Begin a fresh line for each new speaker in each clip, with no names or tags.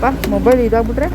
ಅಪ್ಪ ಮೊಬೈಲ್ ಇದಾಗ್ಬಿಟ್ರೆ.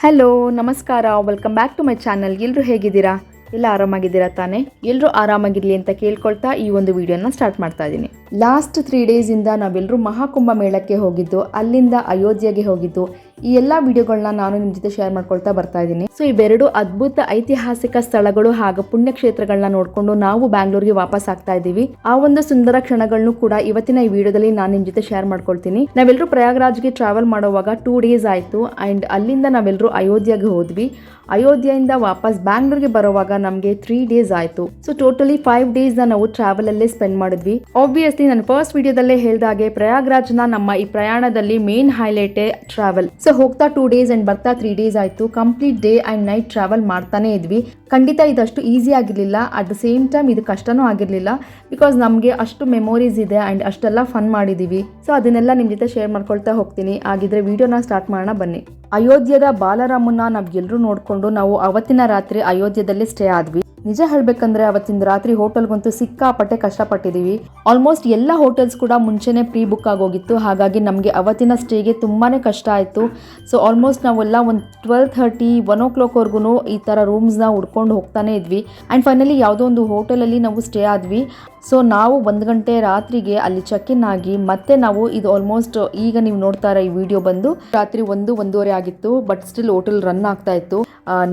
ಹಲೋ ನಮಸ್ಕಾರ, welcome back to my channel. ಎಲ್ಲರೂ ಹೇಗಿದ್ದೀರಾ? ಎಲ್ಲ ಆರಾಮಾಗಿದ್ದೀರಾ ತಾನೇ? ಎಲ್ಲರೂ ಆರಾಮಾಗಿರಲಿ ಅಂತ ಕೇಳ್ಕೊಳ್ತಾ ಈ ಒಂದು ವಿಡಿಯೋನ ಸ್ಟಾರ್ಟ್ ಮಾಡ್ತಾ ಇದ್ದೀನಿ. ಲಾಸ್ಟ್ 3 ಡೇಸಿಂದ ನಾವೆಲ್ಲರೂ ಮಹಾಕುಂಭ ಮೇಳಕ್ಕೆ ಹೋಗಿದ್ದು, ಅಲ್ಲಿಂದ ಅಯೋಧ್ಯೆಗೆ ಹೋಗಿದ್ದು, ಈ ಎಲ್ಲ ವಿಡಿಯೋಗಳನ್ನ ನಾನು ನಿಮ್ಮ ಜೊತೆ ಶೇರ್ ಮಾಡ್ಕೊಳ್ತಾ ಬರ್ತಾ ಇದ್ದೀನಿ. ಸೊ ಇವೆರಡು ಅದ್ಭುತ ಐತಿಹಾಸಿಕ ಸ್ಥಳಗಳು ಹಾಗೂ ಪುಣ್ಯಕ್ಷೇತ್ರಗಳನ್ನ ನೋಡ್ಕೊಂಡು ನಾವು ಬ್ಯಾಂಗ್ಳೂರ್ಗೆ ವಾಪಸ್ ಆಗ್ತಾ ಇದ್ದೀವಿ. ಆ ಒಂದು ಸುಂದರ ಕ್ಷಣಗಳನ್ನು ಕೂಡ ಇವತ್ತಿನ ಈ ವಿಡಿಯೋದಲ್ಲಿ ನಾನು ನಿಮ್ಮ ಜೊತೆ ಶೇರ್ ಮಾಡ್ಕೊಳ್ತೀನಿ. ನಾವೆಲ್ಲರೂ ಪ್ರಯಾಗ್ರಾಜ್ಗೆ ಟ್ರಾವೆಲ್ ಮಾಡುವಾಗ 2 ಡೇಸ್ ಆಯಿತು ಆ್ಯಂಡ್ ಅಲ್ಲಿಂದ ನಾವೆಲ್ಲರೂ ಅಯೋಧ್ಯೆಗೆ ಹೋದ್ವಿ. ಅಯೋಧ್ಯೆಯಿಂದ ವಾಪಸ್ ಬ್ಯಾಂಗ್ಳೂರ್ಗೆ ಬರುವಾಗ ನಮಗೆ 3 ಡೇಸ್ ಆಯಿತು. ಸೊ ಟೋಟಲಿ 5 ಡೇಸ್ನ ನಾವು ಟ್ರಾವೆಲ್ ಅಲ್ಲೇ ಸ್ಪೆಂಡ್ ಮಾಡಿದ್ವಿ. ಆಬ್ವಿಯಸ್ಲಿ ನಾನು ಫಸ್ಟ್ ವಿಡಿಯೋದಲ್ಲೇ ಹೇಳಿದಾಗೆ ಪ್ರಯಾಗ್ರಾಜ್ನ ನಮ್ಮ ಈ ಪ್ರಯಾಣದಲ್ಲಿ ಮೇನ್ ಹೈಲೈಟೇ ಟ್ರಾವೆಲ್. ಸೊ ಹೋಗ್ತಾ 2 ಡೇಸ್ ಅಂಡ್ ಬರ್ತಾ 3 ಡೇಸ್ ಆಯಿತು. Complete day and night travel ಮಾಡ್ತಾನೆ ಇದ್ವಿ. ಖಂಡಿತ ಇದಷ್ಟು ಈಸಿ ಆಗಿರಲಿಲ್ಲ, ಅಟ್ ದ ಸೇಮ್ ಟೈಮ್ ಇದು ಕಷ್ಟನೂ ಆಗಿರಲಿಲ್ಲ. ಬಿಕಾಸ್ ನಮಗೆ ಅಷ್ಟು ಮೆಮೊರೀಸ್ ಇದೆ ಆ್ಯಂಡ್ ಅಷ್ಟೆಲ್ಲ ಫನ್ ಮಾಡಿದ್ದೀವಿ. ಸೊ ಅದನ್ನೆಲ್ಲ ನಿಮ್ಮ ಜೊತೆ ಶೇರ್ ಮಾಡ್ಕೊಳ್ತಾ ಹೋಗ್ತೀನಿ. ಹಾಗಿದ್ರೆ ವಿಡಿಯೋನ ಸ್ಟಾರ್ಟ್ ಮಾಡೋಣ ಬನ್ನಿ. ಅಯೋಧ್ಯೆದ ಬಾಲರಾಮನ್ನ ನಾವೆಲ್ಲರೂ ನೋಡಿಕೊಂಡು ನಾವು ಅವತ್ತಿನ ರಾತ್ರಿ ಅಯೋಧ್ಯೆದಲ್ಲಿ ಸ್ಟೇ ಆದ್ವಿ. ನಿಜ ಹೇಳಬೇಕಂದ್ರೆ ಅವತ್ತಿನ ರಾತ್ರಿ ಹೋಟೆಲ್ಗಂತೂ ಸಿಕ್ಕಾಪಟ್ಟೆ ಕಷ್ಟಪಟ್ಟಿದ್ದೀವಿ. ಆಲ್ಮೋಸ್ಟ್ ಎಲ್ಲ ಹೋಟೆಲ್ಸ್ ಕೂಡ ಮುಂಚೆನೇ ಪ್ರೀ ಬುಕ್ ಆಗೋಗಿತ್ತು. ಹಾಗಾಗಿ ನಮಗೆ ಅವತ್ತಿನ ಸ್ಟೇಗೆ ತುಂಬಾ ಕಷ್ಟ ಆಯಿತು. ಸೊ ಆಲ್ಮೋಸ್ಟ್ ನಾವೆಲ್ಲ ಒಂದು 12:30, 1 o'clockವರೆಗೂ ಈ ಥರ ರೂಮ್ಸ್ನ ಹುಡ್ಕೊಂಡು ಹೋಗ್ತಾನೆ ಇದ್ವಿ. ಆ್ಯಂಡ್ ಫೈನಲಿ ಯಾವುದೋ ಒಂದು ಹೋಟೆಲಲ್ಲಿ ನಾವು ಸ್ಟೇ ಆದ್ವಿ. ಸೊ ನಾವು 1 ಗಂಟೆ ರಾತ್ರಿಗೆ ಅಲ್ಲಿ ಚೆಕ್ ಇನ್ ಆಗಿ ಮತ್ತೆ ನಾವು ಇದು ಆಲ್ಮೋಸ್ಟ್ ಈಗ ನೀವು ನೋಡ್ತಾ ಇರೋ ಈ ವಿಡಿಯೋ ಬಂದು ರಾತ್ರಿ 1-1:30 ಆಗಿತ್ತು. ಬಟ್ ಸ್ಟಿಲ್ ಹೋಟೆಲ್ ರನ್ ಆಗ್ತಾ ಇತ್ತು.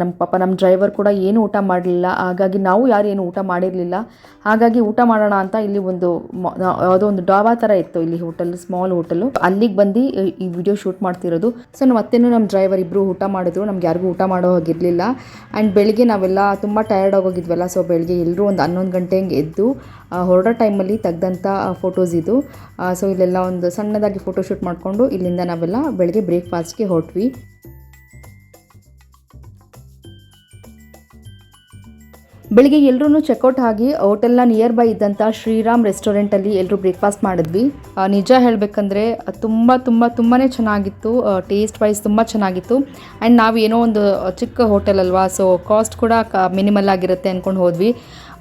ನಮ್ಮ ಡ್ರೈವರ್ ಕೂಡ ಏನು ಊಟ ಮಾಡಲಿಲ್ಲ. ಹಾಗಾಗಿ ನಾವು ಯಾರು ಏನು ಊಟ ಮಾಡಿರಲಿಲ್ಲ. ಹಾಗಾಗಿ ಊಟ ಮಾಡೋಣ ಅಂತ ಇಲ್ಲಿ ಯಾವುದೋ ಒಂದು ಡಾಬಾ ಥರ ಇತ್ತು ಇಲ್ಲಿ ಹೋಟೆಲ್, ಸ್ಮಾಲ್ ಹೋಟೆಲು. ಅಲ್ಲಿಗೆ ಬಂದು ಈ ವಿಡಿಯೋ ಶೂಟ್ ಮಾಡ್ತಿರೋದು. ಸೊ ಮತ್ತೇನು ನಮ್ಮ ಡ್ರೈವರ್ ಇಬ್ಬರು ಊಟ ಮಾಡಿದ್ರು. ನಮ್ಗೆ ಯಾರಿಗೂ ಊಟ ಮಾಡೋ ಹೋಗಿರಲಿಲ್ಲ. ಆ್ಯಂಡ್ ಬೆಳಿಗ್ಗೆ ನಾವೆಲ್ಲ ತುಂಬ ಟಯರ್ಡ್ ಆಗೋಗಿದ್ವಲ್ಲ. ಸೊ ಬೆಳಿಗ್ಗೆ ಎಲ್ಲರೂ ಒಂದು 11 ಗಂಟೆ ಹಂಗೆ ಎದ್ದು ಹೊರಡೋ ಟೈಮಲ್ಲಿ ತೆಗ್ದಂಥ ಫೋಟೋಸ್ ಇದು. ಸೊ ಇಲ್ಲೆಲ್ಲ ಒಂದು ಸಣ್ಣದಾಗಿ ಫೋಟೋಶೂಟ್ ಮಾಡಿಕೊಂಡು ಇಲ್ಲಿಂದ ನಾವೆಲ್ಲ ಬೆಳಗ್ಗೆ ಬ್ರೇಕ್ಫಾಸ್ಟ್ಗೆ ಹೊರಟ್ವಿ. ಬೆಳಿಗ್ಗೆ ಎಲ್ಲರೂ ಚೆಕ್ಔಟ್ ಆಗಿ ಹೋಟೆಲ್ನ ನಿಯರ್ ಬೈ ಇದ್ದಂಥ ಶ್ರೀರಾಮ್ ರೆಸ್ಟೋರೆಂಟಲ್ಲಿ ಎಲ್ಲರೂ ಬ್ರೇಕ್ಫಾಸ್ಟ್ ಮಾಡಿದ್ವಿ. ನಿಜ ಹೇಳಬೇಕಂದ್ರೆ ತುಂಬಾ ಚೆನ್ನಾಗಿತ್ತು. ಟೇಸ್ಟ್ ವೈಸ್ ತುಂಬ ಚೆನ್ನಾಗಿತ್ತು. ಆ್ಯಂಡ್ ನಾವು ಏನೋ ಒಂದು ಚಿಕ್ಕ ಹೋಟೆಲ್ ಅಲ್ವಾ, ಸೊ ಕಾಸ್ಟ್ ಕೂಡ ಮಿನಿಮಲ್ ಆಗಿರುತ್ತೆ ಅಂದ್ಕೊಂಡು ಹೋದ್ವಿ.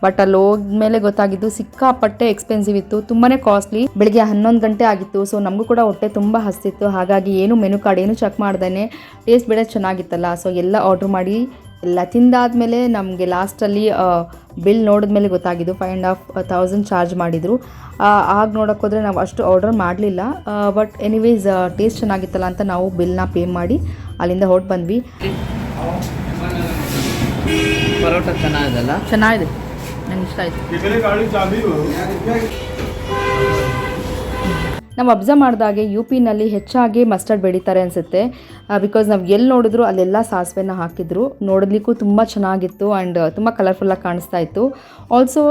ಬಟ್ ಅಲ್ಲಿ ಹೋದ್ಮೇಲೆ ಗೊತ್ತಾಗಿದ್ದು ಸಿಕ್ಕಾಪಟ್ಟೆ ಎಕ್ಸ್ಪೆನ್ಸಿವ್ ಇತ್ತು, ತುಂಬಾ ಕಾಸ್ಟ್ಲಿ. ಬೆಳಿಗ್ಗೆ 11 ಗಂಟೆ ಆಗಿತ್ತು. ಸೊ ನಮಗೂ ಕೂಡ ಹೊಟ್ಟೆ ತುಂಬ ಹಸ್ತಿತ್ತು. ಹಾಗಾಗಿ ಏನು ಮೆನು ಕಾರ್ಡ್ ಏನು ಚೆಕ್ ಮಾಡ್ದೇ ಟೇಸ್ಟ್ ಬೇಡ ಚೆನ್ನಾಗಿತ್ತಲ್ಲ. ಸೊ ಎಲ್ಲ ಆರ್ಡ್ರ್ ಮಾಡಿ ಎಲ್ಲ ತಿಂದಾದ್ಮೇಲೆ ನಮಗೆ ಲಾಸ್ಟಲ್ಲಿ ಬಿಲ್ ನೋಡಿದ್ಮೇಲೆ ಗೊತ್ತಾಗಿದ್ದು 5,500 ಚಾರ್ಜ್ ಮಾಡಿದರು. ಆಗ ನೋಡೋಕೆ ಹೋದರೆ ನಾವು ಅಷ್ಟು ಆರ್ಡರ್ ಮಾಡಲಿಲ್ಲ. ಬಟ್ ಎನಿವೇಸ್ ಟೇಸ್ಟ್ ಚೆನ್ನಾಗಿತ್ತಲ್ಲ ಅಂತ ನಾವು ಬಿಲ್ನ ಪೇ ಮಾಡಿ ಅಲ್ಲಿಂದ ಹೊರಟು ಬಂದ್ವಿ.
ಪರೋಟ ಚೆನ್ನಾಗಿದೆಲ್ಲ?
ಚೆನ್ನಾಗಿದೆ, ನಂಗೆ ಇಷ್ಟ ಆಯಿತು. ನಾವು ಅಬ್ಸರ್ವ್ ಮಾಡಿದಾಗೆ UPನಲ್ಲಿ ಹೆಚ್ಚಾಗಿ ಮಸ್ಟರ್ಡ್ ಬೆಳೀತಾರೆ ಅನಿಸುತ್ತೆ. ಬಿಕಾಸ್ ನಾವು ಎಲ್ಲಿ ನೋಡಿದ್ರು ಅಲ್ಲೆಲ್ಲ ಸಾಸಿವೆನ ಹಾಕಿದ್ರು. ನೋಡಲಿಕ್ಕೂ ತುಂಬ ಚೆನ್ನಾಗಿತ್ತು ಆ್ಯಂಡ್ ತುಂಬ ಕಲರ್ಫುಲ್ಲಾಗಿ ಕಾಣಿಸ್ತಾ ಇತ್ತು. ಆಲ್ಸೋ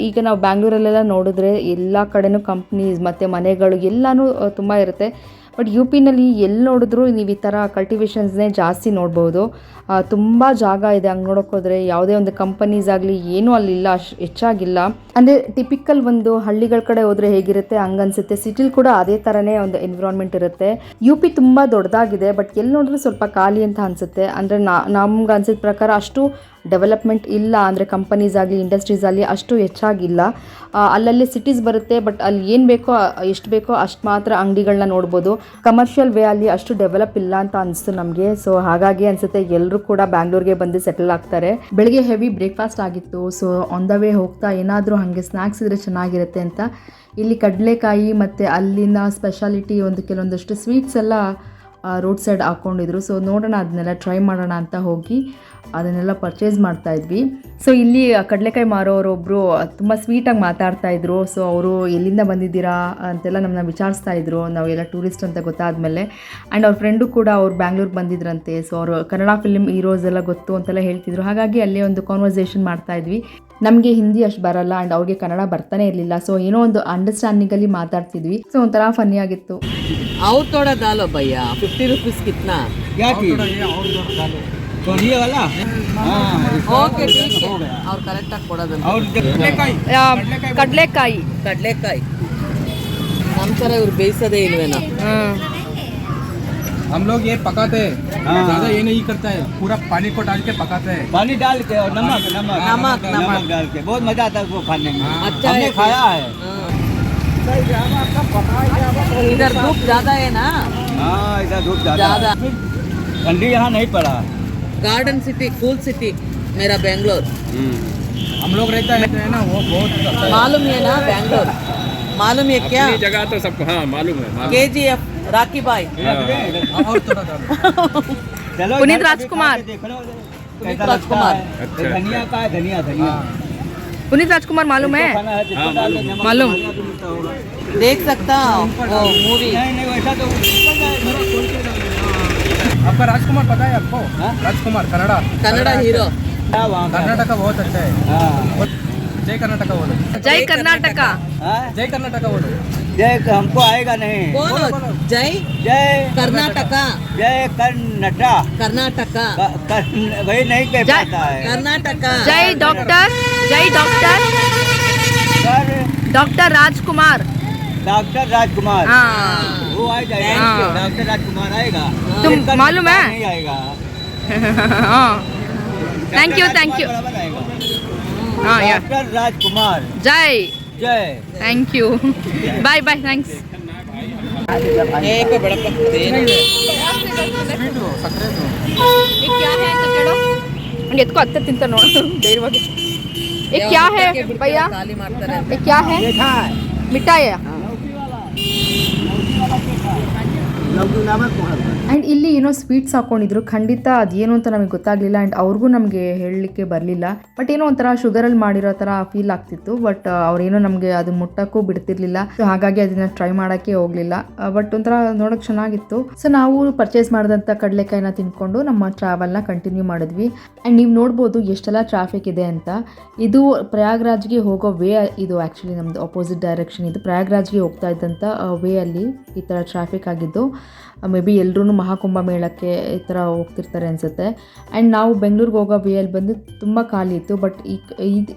ಈಗ ನಾವು ಬ್ಯಾಂಗ್ಳೂರಲ್ಲೆಲ್ಲ ನೋಡಿದ್ರೆ ಎಲ್ಲ ಕಡೆನೂ ಕಂಪ್ನೀಸ್ ಮತ್ತು ಮನೆಗಳು ಎಲ್ಲನೂ ತುಂಬ ಇರುತ್ತೆ. ಬಟ್ UPನಲ್ಲಿ ಎಲ್ಲಿ ನೋಡಿದ್ರು ನೀವು ಈ ಥರ ಕಲ್ಟಿವೇಷನ್ಸ್ನೇ ಜಾಸ್ತಿ ನೋಡ್ಬೋದು. ತುಂಬ ಜಾಗ ಇದೆ. ಹಂಗೆ ನೋಡೋಕ್ಕೋದ್ರೆ ಯಾವುದೇ ಒಂದು ಕಂಪನೀಸ್ ಆಗಲಿ ಏನೂ ಅಲ್ಲಿಲ್ಲ, ಹೆಚ್ಚಾಗಿಲ್ಲ. ಅಂದರೆ ಟಿಪಿಕಲ್ ಒಂದು ಹಳ್ಳಿಗಳ ಕಡೆ ಹೋದರೆ ಹೇಗಿರುತ್ತೆ ಹಂಗನ್ಸುತ್ತೆ. ಸಿಟಿಲಿ ಕೂಡ ಅದೇ ಥರನೇ ಒಂದು ಎನ್ವಿರಾನ್ಮೆಂಟ್ ಇರುತ್ತೆ. UP ತುಂಬ ದೊಡ್ಡದಾಗಿದೆ. ಬಟ್ ಎಲ್ಲಿ ನೋಡಿದ್ರು ಸ್ವಲ್ಪ ಖಾಲಿ ಅಂತ ಅನಿಸುತ್ತೆ. ಅಂದರೆ ನಮ್ಗೆ ಅನ್ಸಿದ ಪ್ರಕಾರ ಅಷ್ಟು ಡೆವಲಪ್ಮೆಂಟ್ ಇಲ್ಲ. ಅಂದರೆ ಕಂಪನೀಸ್ ಆಗಲಿ ಇಂಡಸ್ಟ್ರೀಸ್ ಆಗಲಿ ಅಷ್ಟು ಹೆಚ್ಚಾಗಿಲ್ಲ. ಅಲ್ಲಲ್ಲಿ ಸಿಟೀಸ್ ಬರುತ್ತೆ. ಬಟ್ ಅಲ್ಲಿ ಏನು ಬೇಕೋ ಎಷ್ಟು ಬೇಕೋ ಅಷ್ಟು ಮಾತ್ರ ಅಂಗಡಿಗಳನ್ನ ನೋಡ್ಬೋದು. ಕಮರ್ಷಿಯಲ್ ವೇ ಅಲ್ಲಿ ಅಷ್ಟು ಡೆವಲಪ್ ಇಲ್ಲ ಅಂತ ಅನಿಸ್ತು ನಮಗೆ. ಸೊ ಹಾಗಾಗಿ ಅನಿಸುತ್ತೆ ಎಲ್ಲರೂ ಕೂಡ ಬ್ಯಾಂಗ್ಳೂರ್ಗೆ ಬಂದು ಸೆಟಲ್ ಆಗ್ತಾರೆ. ಬೆಳಿಗ್ಗೆ ಹೆವಿ ಬ್ರೇಕ್ಫಾಸ್ಟ್ ಆಗಿತ್ತು. ಸೊ ಆನ್ ದ ವೇ ಹೋಗ್ತಾ ಏನಾದರೂ ಹಾಗೆ ಸ್ನ್ಯಾಕ್ಸ್ ಇದ್ರೆ ಚೆನ್ನಾಗಿರುತ್ತೆ ಅಂತ ಇಲ್ಲಿ ಕಡಲೆಕಾಯಿ ಮತ್ತು ಅಲ್ಲಿನ ಸ್ಪೆಷಾಲಿಟಿ ಕೆಲವೊಂದಷ್ಟು ಸ್ವೀಟ್ಸ್ ಎಲ್ಲ ರೋಡ್ ಸೈಡ್ ಹಾಕ್ಕೊಂಡಿದ್ರು. ಸೊ ನೋಡೋಣ, ಅದನ್ನೆಲ್ಲ ಟ್ರೈ ಮಾಡೋಣ ಅಂತ ಹೋಗಿ ಅದನ್ನೆಲ್ಲ ಪರ್ಚೇಸ್ ಮಾಡ್ತಾ ಇದ್ವಿ. ಸೊ ಇಲ್ಲಿ ಕಡಲೆಕಾಯಿ ಮಾರೋರೊಬ್ಬರು ತುಂಬ ಸ್ವೀಟಾಗಿ ಮಾತಾಡ್ತಾ ಇದ್ರು. ಸೊ ಅವರು ಎಲ್ಲಿಂದ ಬಂದಿದ್ದೀರಾ ಅಂತೆಲ್ಲ ನಮ್ಮನ್ನ ವಿಚಾರಿಸ್ತಾ ಇದ್ರು, ನಾವೆಲ್ಲ ಟೂರಿಸ್ಟ್ ಅಂತ ಗೊತ್ತಾದ್ಮೇಲೆ. ಆ್ಯಂಡ್ ಅವ್ರ ಫ್ರೆಂಡು ಕೂಡ ಅವ್ರು ಬ್ಯಾಂಗ್ಳೂರಿಗೆ ಬಂದಿದ್ರಂತೆ. ಸೊ ಅವರು ಕನ್ನಡ ಫಿಲ್ಮ್ ಹೀರೋಸ್ ಎಲ್ಲ ಗೊತ್ತು ಅಂತೆಲ್ಲ ಹೇಳ್ತಿದ್ರು. ಹಾಗಾಗಿ ಅಲ್ಲೇ ಒಂದು ಕಾನ್ವರ್ಸೇಷನ್ ಮಾಡ್ತಾ ಇದ್ವಿ. ನಮಗೆ ಹಿಂದಿ ಅಷ್ಟು ಬರಲ್ಲ ಆ್ಯಂಡ್ ಅವ್ರಿಗೆ ಕನ್ನಡ ಬರ್ತಾನೆ ಇರಲಿಲ್ಲ. ಸೊ ಏನೋ ಒಂದು ಅಂಡರ್ಸ್ಟ್ಯಾಂಡಿಂಗಲ್ಲಿ ಮಾತಾಡ್ತಿದ್ವಿ. ಸೊ ಒಂಥರ ಫನ್ನಿ ಆಗಿತ್ತು.
ಅವ್ರು ಥೋड़ा डालो भैया, 50 रुपीस कितना?
तो ये वाला
ಓಕೆ ठीक है. ಅವ್ರು ಕರೆಕ್ಟಾಗಿ ಕೊಡೋದನ್ನ.
ಕಡಲೆಕಾಯಿ
ನಮ್ಮ ಥರ ಇವ್ರು ಬೇಯಿಸೋದೇ ಇಲ್ವೇನೋ.
हम लोग ये पकाते हैं, ज़्यादा ये नहीं करता है, पूरा पानी को डाल के पकाते हैं, पानी डाल के और नमक डाल के बहुत मजा आता है वो खाने में.
अच्छा
हमने
है,
खाया है.
इधर धूप ज्यादा है ना?
हाँ इधर धूप
ज्यादा।
ठंडी यहाँ नहीं पड़ा।
गार्डन सिटी, कूल सिटी मेरा बेंगलोर।
हम लोग रहता है ना वो बहुत अच्छा है।
मालूम है ना बेंगलोर? मालूम है क्या?
अपनी जगह तो सबको हाँ मालूम है।
KGF राकी भाई।
और थोड़ा
चलो पुनीत राजकुमार।
पुनीत राजकुमार।
अच्छा,
धनिया का है, धनिया धनिया
पुनीत राजकुमार मालूम है?
हाँ मालूम।
मालूम।
देख सकता हूँ वो मूवी।
नहीं वैसा तो आपका राजकुमार पता है आपको? राजकुमार कन्नड़ा
कन्नड़ा हीरो।
कर्नाटक बहुत अच्छा है। जय कर्नाटक बोलो।
जय कर्नाटक।
जय कर्नाटक बोलो।
जय हमको आएगा नहीं।
बोलो जय
जय
कर्नाटक।
जय कर्नाटक
कर्नाटक।
वही नहीं कह
जय-
पाता है।
कर्नाटक।
जय डॉक्टर डॉक्टर राजकुमार।
डॉक्टर राजकुमार
हाँ
वो आ जाएगा।
हाँ।
डॉक्टर राजकुमार आएगा।
तुम
कर्नाटक
मालूम है?
नहीं आएगा।
थैंक यू
बराबर आएगा।
हाँ यार
डॉक्टर राजकुमार
जय
जय।
Thank you bye bye thanks
एक बड़प्ಪ
ये क्या है ಅಂತ ಕೇಳೋ ಹಂಗೆ ಎತ್ಕೋ ಹತ್ತೆ ತಿಂತ ನೋಡು ಧೈರ್ಯವಾಗಿ ये क्या है भैया
ಖಾಲಿ ಮಾಡ್ತಾರೆ ಅಂತ.
ये क्या है मिठाई है ಆ್ಯಂಡ್ ಇಲ್ಲಿ ಏನೋ ಸ್ವೀಟ್ಸ್ ಹಾಕ್ಕೊಂಡಿದ್ರು ಖಂಡಿತ ಅದೇನು ಅಂತ ನಮಗೆ ಗೊತ್ತಾಗಲಿಲ್ಲ ಆ್ಯಂಡ್ ಅವ್ರಿಗೂ ನಮಗೆ ಹೇಳಲಿಕ್ಕೆ ಬರಲಿಲ್ಲ ಬಟ್ ಏನೋ ಒಂಥರ ಶುಗರಲ್ಲಿ ಮಾಡಿರೋ ಥರ ಫೀಲ್ ಆಗ್ತಿತ್ತು ಬಟ್ ಅವ್ರೇನೋ ನಮಗೆ ಅದು ಮುಟ್ಟಕ್ಕೂ ಬಿಡ್ತಿರ್ಲಿಲ್ಲ ಸೊ ಹಾಗಾಗಿ ಅದನ್ನ ಟ್ರೈ ಮಾಡೋಕ್ಕೆ ಹೋಗಲಿಲ್ಲ ಬಟ್ ಒಂಥರ ನೋಡೋಕೆ ಚೆನ್ನಾಗಿತ್ತು ಸೊ ನಾವು ಪರ್ಚೇಸ್ ಮಾಡಿದಂಥ ಕಡಲೆಕಾಯಿನ ತಿನ್ಕೊಂಡು ನಮ್ಮ ಟ್ರಾವೆಲ್ನ ಕಂಟಿನ್ಯೂ ಮಾಡಿದ್ವಿ ಆ್ಯಂಡ್ ನೀವು ನೋಡ್ಬೋದು ಎಷ್ಟೆಲ್ಲ ಟ್ರಾಫಿಕ್ ಇದೆ ಅಂತ ಇದು ಪ್ರಯಾಗ್ರಾಜ್ಗೆ ಹೋಗೋ ವೇ ಇದು ಆ್ಯಕ್ಚುಲಿ ನಮ್ಮದು ಅಪೋಸಿಟ್ ಡೈರೆಕ್ಷನ್ ಇದು ಪ್ರಯಾಗ್ರಾಜ್ಗೆ ಹೋಗ್ತಾ ಇದ್ದಂಥ ವೇ ಅಲ್ಲಿ ಈ ಥರ ಟ್ರಾಫಿಕ್ ಆಗಿದ್ದು ಮೇ ಬಿ ಎಲ್ಲರೂ ಮಹಾಕುಂಭ ಮೇಳಕ್ಕೆ ಈ ಥರ ಹೋಗ್ತಿರ್ತಾರೆ ಅನಿಸುತ್ತೆ ಆ್ಯಂಡ್ ನಾವು ಬೆಂಗಳೂರಿಗೆ ಹೋಗೋ ವೇಯಲ್ಲಿ ಬಂದು ತುಂಬ ಖಾಲಿ ಇತ್ತು ಬಟ್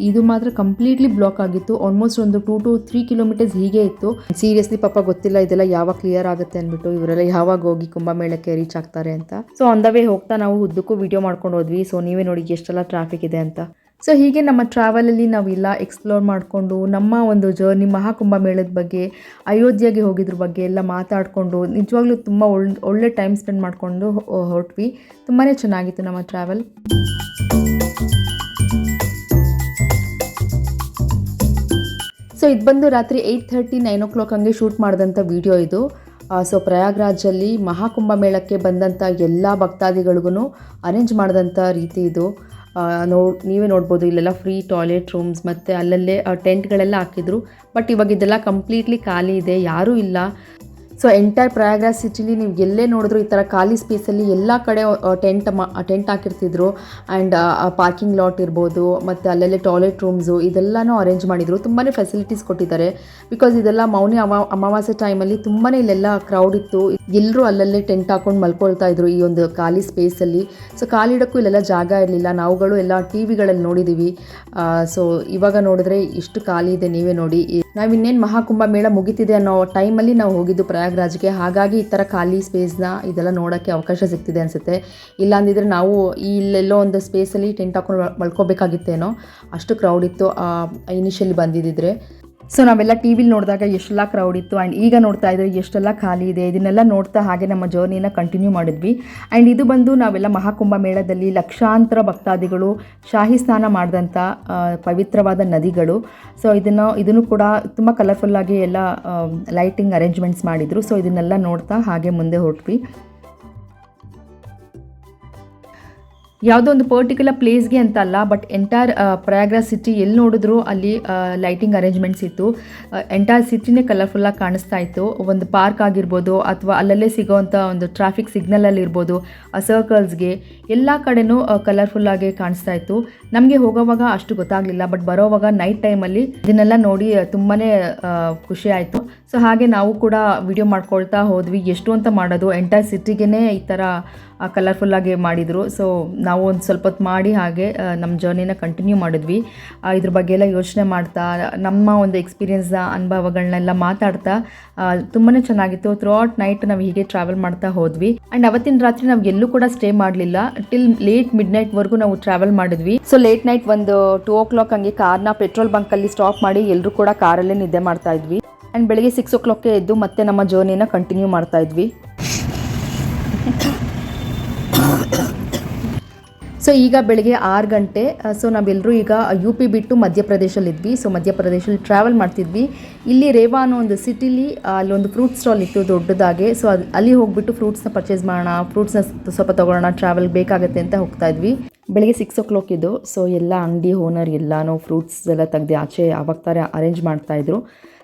ಇದು ಮಾತ್ರ ಕಂಪ್ಲೀಟ್ಲಿ ಬ್ಲಾಕ್ ಆಗಿತ್ತು ಆಲ್ಮೋಸ್ಟ್ ಒಂದು 2 to 3 ಕಿಲೋಮೀಟರ್ಸ್ ಹೀಗೆ ಇತ್ತು ಸೀರಿಯಸ್ಲಿ ಪಾಪ ಗೊತ್ತಿಲ್ಲ ಇದೆಲ್ಲ ಯಾವಾಗ ಕ್ಲಿಯರ್ ಆಗುತ್ತೆ ಅಂದ್ಬಿಟ್ಟು ಇವರೆಲ್ಲ ಯಾವಾಗ ಹೋಗಿ ಕುಂಭಮೇಳಕ್ಕೆ ರೀಚ್ ಆಗ್ತಾರೆ ಅಂತ ಸೊ ಆನ್ ದ ವೇ ಹೋಗ್ತಾ ನಾವು ಉದ್ದಕ್ಕೂ ವಿಡಿಯೋ ಮಾಡ್ಕೊಂಡು ಹೋದ್ವಿ ಸೊ ನೀವೇ ನೋಡಿ ಎಷ್ಟೆಲ್ಲ ಟ್ರಾಫಿಕ್ ಇದೆ ಅಂತ ಸೊ ಹೀಗೆ ನಮ್ಮ ಟ್ರಾವೆಲಲ್ಲಿ ನಾವೆಲ್ಲ ಎಕ್ಸ್ಪ್ಲೋರ್ ಮಾಡಿಕೊಂಡು ನಮ್ಮ ಒಂದು ಜರ್ನಿ ಮಹಾಕುಂಭ ಮೇಳದ ಬಗ್ಗೆ ಅಯೋಧ್ಯೆಗೆ ಹೋಗಿದ್ರ ಬಗ್ಗೆ ಎಲ್ಲ ಮಾತಾಡಿಕೊಂಡು ನಿಜವಾಗ್ಲೂ ತುಂಬ ಒಳ್ಳೆ ಟೈಮ್ ಸ್ಪೆಂಡ್ ಮಾಡಿಕೊಂಡು ಹೊರಟ್ವಿ ತುಂಬಾ ಚೆನ್ನಾಗಿತ್ತು ನಮ್ಮ ಟ್ರಾವೆಲ್ ಸೊ ಇದು ಬಂದು ರಾತ್ರಿ 8:30 9 o'clock ಹಂಗೆ ಶೂಟ್ ಮಾಡಿದಂಥ ವಿಡಿಯೋ ಇದು ಸೊ ಪ್ರಯಾಗ್ರಾಜಲ್ಲಿ ಮಹಾಕುಂಭ ಮೇಳಕ್ಕೆ ಬಂದಂಥ ಎಲ್ಲ ಭಕ್ತಾದಿಗಳಿಗೂ ಅರೇಂಜ್ ಮಾಡಿದಂಥ ರೀತಿ ಇದು ನೀವೇ ನೋಡ್ಬೋದು ಇಲ್ಲೆಲ್ಲ ಫ್ರೀ ಟಾಯ್ಲೆಟ್ ರೂಮ್ಸ್ ಮತ್ತು ಅಲ್ಲಲ್ಲೇ ಟೆಂಟ್ಗಳೆಲ್ಲ ಹಾಕಿದ್ರು ಬಟ್ ಇವಾಗ ಇದೆಲ್ಲ ಕಂಪ್ಲೀಟ್ಲಿ ಖಾಲಿ ಇದೆ ಯಾರೂ ಇಲ್ಲ ಸೊ ಎಂಟೈರ್ ಪ್ರಯಾಗ್ರಾಜ್ ಸಿಟಿಲಿ ನೀವು ಎಲ್ಲೇ ನೋಡಿದ್ರು ಈ ಥರ ಖಾಲಿ ಸ್ಪೇಸಲ್ಲಿ ಎಲ್ಲ ಕಡೆ ಟೆಂಟ್ ಹಾಕಿರ್ತಿದ್ರು ಆ್ಯಂಡ್ ಪಾರ್ಕಿಂಗ್ ಲಾಟ್ ಇರ್ಬೋದು ಮತ್ತು ಅಲ್ಲಲ್ಲೇ ಟಾಯ್ಲೆಟ್ ರೂಮ್ಸು ಇದೆಲ್ಲನೂ ಅರೇಂಜ್ ಮಾಡಿದರು ತುಂಬಾ ಫೆಸಿಲಿಟೀಸ್ ಕೊಟ್ಟಿದ್ದಾರೆ ಬಿಕಾಸ್ ಇದೆಲ್ಲ ಮೌನಿ ಅಮಾವಾಸ್ಯೆ ಟೈಮಲ್ಲಿ ತುಂಬಾ ಇಲ್ಲೆಲ್ಲ ಕ್ರೌಡ್ ಇತ್ತು ಎಲ್ಲರೂ ಅಲ್ಲಲ್ಲೇ ಟೆಂಟ್ ಹಾಕೊಂಡು ಮಲ್ಕೊಳ್ತಾ ಇದ್ರು ಈ ಒಂದು ಖಾಲಿ ಸ್ಪೇಸಲ್ಲಿ ಸೊ ಕಾಲಿಡೋಕ್ಕೂ ಇಲ್ಲೆಲ್ಲ ಜಾಗ ಇರಲಿಲ್ಲ ನಾವುಗಳು ಎಲ್ಲ ಟಿ ವಿಗಳಲ್ಲಿ ನೋಡಿದ್ದೀವಿ ಸೊ ಇವಾಗ ನೋಡಿದ್ರೆ ಇಷ್ಟು ಖಾಲಿ ಇದೆ ನೀವೇ ನೋಡಿ ನಾವು ಇನ್ನೇನು ಮಹಾಕುಂಭ ಮೇಳ ಮುಗಿತಿದೆ ಅನ್ನೋ ಟೈಮಲ್ಲಿ ನಾವು ಹೋಗಿದ್ದು ಪ್ರಯಾಗ್ರಾಜ್ಗೆ ಹಾಗಾಗಿ ಈ ಥರ ಖಾಲಿ ಸ್ಪೇಸ್ನ ಇದೆಲ್ಲ ನೋಡೋಕ್ಕೆ ಅವಕಾಶ ಸಿಗ್ತಿದೆ ಅನಿಸುತ್ತೆ ಇಲ್ಲಾಂದಿದ್ರೆ ನಾವು ಇಲ್ಲೆಲ್ಲೋ ಒಂದು ಸ್ಪೇಸಲ್ಲಿ ಟೆಂಟ್ ಹಾಕೊಂಡು ಮಲ್ಕೋಬೇಕಾಗಿತ್ತೇನೋ ಅಷ್ಟು ಕ್ರೌಡ್ ಇತ್ತು ಇನಿಷಿಯಲಿ ಬಂದಿದ್ದಿದ್ರೆ ಸೊ ನಾವೆಲ್ಲ ಟಿ ವಿಲಿ ನೋಡಿದಾಗ ಎಷ್ಟೆಲ್ಲ ಕ್ರೌಡ್ ಇತ್ತು ಆ್ಯಂಡ್ ಈಗ ನೋಡ್ತಾ ಇದ್ರೆ ಎಷ್ಟೆಲ್ಲ ಖಾಲಿ ಇದೆ ಇದನ್ನೆಲ್ಲ ನೋಡ್ತಾ ಹಾಗೆ ನಮ್ಮ ಜರ್ನಿನ ಕಂಟಿನ್ಯೂ ಮಾಡಿದ್ವಿ ಆ್ಯಂಡ್ ಇದು ಬಂದು ನಾವೆಲ್ಲ ಮಹಾಕುಂಭ ಮೇಳದಲ್ಲಿ ಲಕ್ಷಾಂತರ ಭಕ್ತಾದಿಗಳು ಶಾಹಿ ಸ್ನಾನ ಮಾಡಿದಂಥ ಪವಿತ್ರವಾದ ನದಿಗಳು ಸೊ ಇದನ್ನು ಕೂಡ ತುಂಬ ಕಲರ್ಫುಲ್ಲಾಗಿ ಎಲ್ಲ ಲೈಟಿಂಗ್ ಅರೇಂಜ್ಮೆಂಟ್ಸ್ ಮಾಡಿದರು ಸೊ ಇದನ್ನೆಲ್ಲ ನೋಡ್ತಾ ಹಾಗೆ ಮುಂದೆ ಹೊರಟ್ವಿ ಯಾವುದೋ ಒಂದು ಪರ್ಟಿಕ್ಯುಲರ್ ಪ್ಲೇಸ್ಗೆ ಅಂತ ಅಲ್ಲ ಬಟ್ ಎಂಟೈರ್ ಪ್ರಯಾಗ್ರಾಜ್ ಸಿಟಿ ಎಲ್ಲಿ ನೋಡಿದ್ರು ಅಲ್ಲಿ ಲೈಟಿಂಗ್ ಅರೇಂಜ್ಮೆಂಟ್ಸ್ ಇತ್ತು ಎಂಟೈರ್ ಸಿಟಿನೇ ಕಲರ್ಫುಲ್ಲಾಗಿ ಕಾಣಿಸ್ತಾ ಇತ್ತು ಒಂದು ಪಾರ್ಕ್ ಆಗಿರ್ಬೋದು ಅಥವಾ ಅಲ್ಲಲ್ಲೇ ಸಿಗೋವಂಥ ಒಂದು ಟ್ರಾಫಿಕ್ ಸಿಗ್ನಲಲ್ಲಿ ಇರ್ಬೋದು ಆ ಸರ್ಕಲ್ಸ್ಗೆ ಎಲ್ಲ ಕಡೆನೂ ಕಲರ್ಫುಲ್ಲಾಗಿ ಕಾಣಿಸ್ತಾ ಇತ್ತು ನಮಗೆ ಹೋಗೋವಾಗ ಅಷ್ಟು ಗೊತ್ತಾಗಲಿಲ್ಲ ಬಟ್ ಬರೋವಾಗ ನೈಟ್ ಟೈಮಲ್ಲಿ ಇದನ್ನೆಲ್ಲ ನೋಡಿ ತುಂಬಾ ಖುಷಿ ಆಯಿತು ಸೊ ಹಾಗೆ ನಾವು ಕೂಡ ವಿಡಿಯೋ ಮಾಡ್ಕೊಳ್ತಾ ಹೋದ್ವಿ ಎಷ್ಟು ಅಂತ ಮಾಡೋದು ಎಂಟೈರ್ ಸಿಟಿಗೇ ಈ ಥರ ಕಲರ್ಫುಲ್ಲಾಗಿ ಮಾಡಿದರು ಸೊ ನಾವು ಒಂದು ಸ್ವಲ್ಪ ಹೊತ್ತು ಮಾಡಿ ಹಾಗೆ ನಮ್ಮ ಜರ್ನಿನ ಕಂಟಿನ್ಯೂ ಮಾಡಿದ್ವಿ ಇದ್ರ ಬಗ್ಗೆ ಎಲ್ಲ ಯೋಚನೆ ಮಾಡ್ತಾ ನಮ್ಮ ಒಂದು ಎಕ್ಸ್ಪೀರಿಯನ್ಸ್ನ ಅನುಭವಗಳನ್ನೆಲ್ಲ ಮಾತಾಡ್ತಾ ತುಂಬಾ ಚೆನ್ನಾಗಿತ್ತು ಥ್ರೂಔಟ್ ನೈಟ್ ನಾವು ಹೀಗೆ ಟ್ರಾವೆಲ್ ಮಾಡ್ತಾ ಹೋದ್ವಿ ಆ್ಯಂಡ್ ಅವತ್ತಿನ ರಾತ್ರಿ ನಾವು ಎಲ್ಲೂ ಕೂಡ ಸ್ಟೇ ಮಾಡಲಿಲ್ಲ ಟಿಲ್ ಲೇಟ್ ಮಿಡ್ ನೈಟ್ವರೆಗೂ ನಾವು ಟ್ರಾವೆಲ್ ಮಾಡಿದ್ವಿ ಸೊ ಲೇಟ್ ನೈಟ್ ಒಂದು 2 o'clock ಹಂಗೆ ಕಾರ್ನ ಪೆಟ್ರೋಲ್ ಬಂಕಲ್ಲಿ ಸ್ಟಾಪ್ ಮಾಡಿ ಎಲ್ಲರೂ ಕೂಡ ಕಾರಲ್ಲೇ ನಿದ್ದೆ ಮಾಡ್ತಾ ಇದ್ವಿ ಆ್ಯಂಡ್ ಬೆಳಗ್ಗೆ 6 o'clockಗೆ ಎದ್ದು ಮತ್ತೆ ನಮ್ಮ ಜರ್ನಿನ ಕಂಟಿನ್ಯೂ ಮಾಡ್ತಾಯಿದ್ವಿ. ಸೊ ಈಗ ಬೆಳಗ್ಗೆ 6 ಗಂಟೆ. ಸೊ ನಾವೆಲ್ಲರೂ ಈಗ UP ಬಿಟ್ಟು ಮಧ್ಯಪ್ರದೇಶಲ್ಲಿದ್ವಿ. ಸೊ ಮಧ್ಯಪ್ರದೇಶಲ್ಲಿ ಟ್ರಾವೆಲ್ ಮಾಡ್ತಿದ್ವಿ. ಇಲ್ಲಿ ರೇವಾ ಅನ್ನೋ ಒಂದು ಸಿಟಿಲಿ ಅಲ್ಲೊಂದು ಫ್ರೂಟ್ ಸ್ಟಾಲ್ ಇತ್ತು ದೊಡ್ಡದಾಗೆ. ಸೊ ಅಲ್ಲಿ ಹೋಗ್ಬಿಟ್ಟು ಫ್ರೂಟ್ಸ್ನ ಪರ್ಚೇಸ್ ಮಾಡೋಣ, ಫ್ರೂಟ್ಸ್ನ ಸ್ವಲ್ಪ ತೊಗೊಳ್ಳೋಣ, ಟ್ರಾವೆಲ್ ಬೇಕಾಗುತ್ತೆ ಅಂತ ಹೋಗ್ತಾ ಇದ್ವಿ. ಬೆಳಗ್ಗೆ 6 o'clock ಇದು. ಸೊ ಎಲ್ಲ ಅಂಗಡಿ ಓನರ್ ಎಲ್ಲನೂ ಫ್ರೂಟ್ಸ್ ಎಲ್ಲ ತೆಗ್ದು ಆಚೆ ಆವಾಗ ಥರ ಅರೇಂಜ್ ಮಾಡ್ತಾಯಿದ್ರು.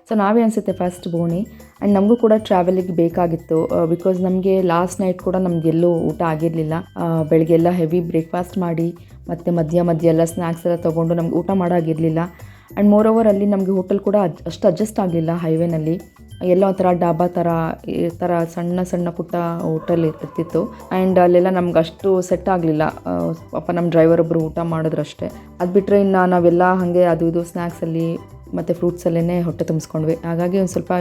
ಸೊ ನಾವೇ ಅನಿಸುತ್ತೆ ಫಸ್ಟ್ ಬೋಣಿ. ಆ್ಯಂಡ್ ನಮಗೂ ಕೂಡ ಟ್ರಾವೆಲಿಗೆ ಬೇಕಾಗಿತ್ತು ಬಿಕಾಸ್ ನಮಗೆ ಲಾಸ್ಟ್ ನೈಟ್ ಕೂಡ ನಮಗೆಲ್ಲೂ ಊಟ ಆಗಿರಲಿಲ್ಲ. ಬೆಳಗ್ಗೆ ಎಲ್ಲ ಹೆವಿ ಬ್ರೇಕ್ಫಾಸ್ಟ್ ಮಾಡಿ ಮತ್ತು ಮಧ್ಯ ಎಲ್ಲ ಸ್ನ್ಯಾಕ್ಸ್ ಎಲ್ಲ ತೊಗೊಂಡು ನಮ್ಗೆ ಊಟ ಮಾಡೋಗಿರಲಿಲ್ಲ. ಆ್ಯಂಡ್ ಮೋರ್ ಓವರ್ ಅಲ್ಲಿ ನಮಗೆ ಹೋಟೆಲ್ ಕೂಡ ಅಷ್ಟು ಅಡ್ಜಸ್ಟ್ ಆಗಲಿಲ್ಲ. ಹೈವೇನಲ್ಲಿ ಎಲ್ಲ ಒಂಥರ ಡಾಬಾ ಥರ ಸಣ್ಣ ಪುಟ್ಟ ಹೋಟೆಲ್ ಇರ್ತಿತ್ತು. ಆ್ಯಂಡ್ ಅಲ್ಲೆಲ್ಲ ನಮ್ಗೆ ಅಷ್ಟು ಸೆಟ್ ಆಗಲಿಲ್ಲ. ಪಾಪ ನಮ್ಮ ಡ್ರೈವರ್ ಒಬ್ಬರು ಊಟ ಮಾಡಿದ್ರಷ್ಟೇ. ಅದು ಬಿಟ್ಟರೆ ಇನ್ನು ನಾವೆಲ್ಲ ಹಾಗೆ ಅದು ಇದು ಸ್ನ್ಯಾಕ್ಸಲ್ಲಿ ಮತ್ತು ಫ್ರೂಟ್ಸಲ್ಲೇ ಹೊಟ್ಟೆ ತುಂಬಿಸ್ಕೊಂಡ್ವಿ. ಹಾಗಾಗಿ ಒಂದು ಸ್ವಲ್ಪ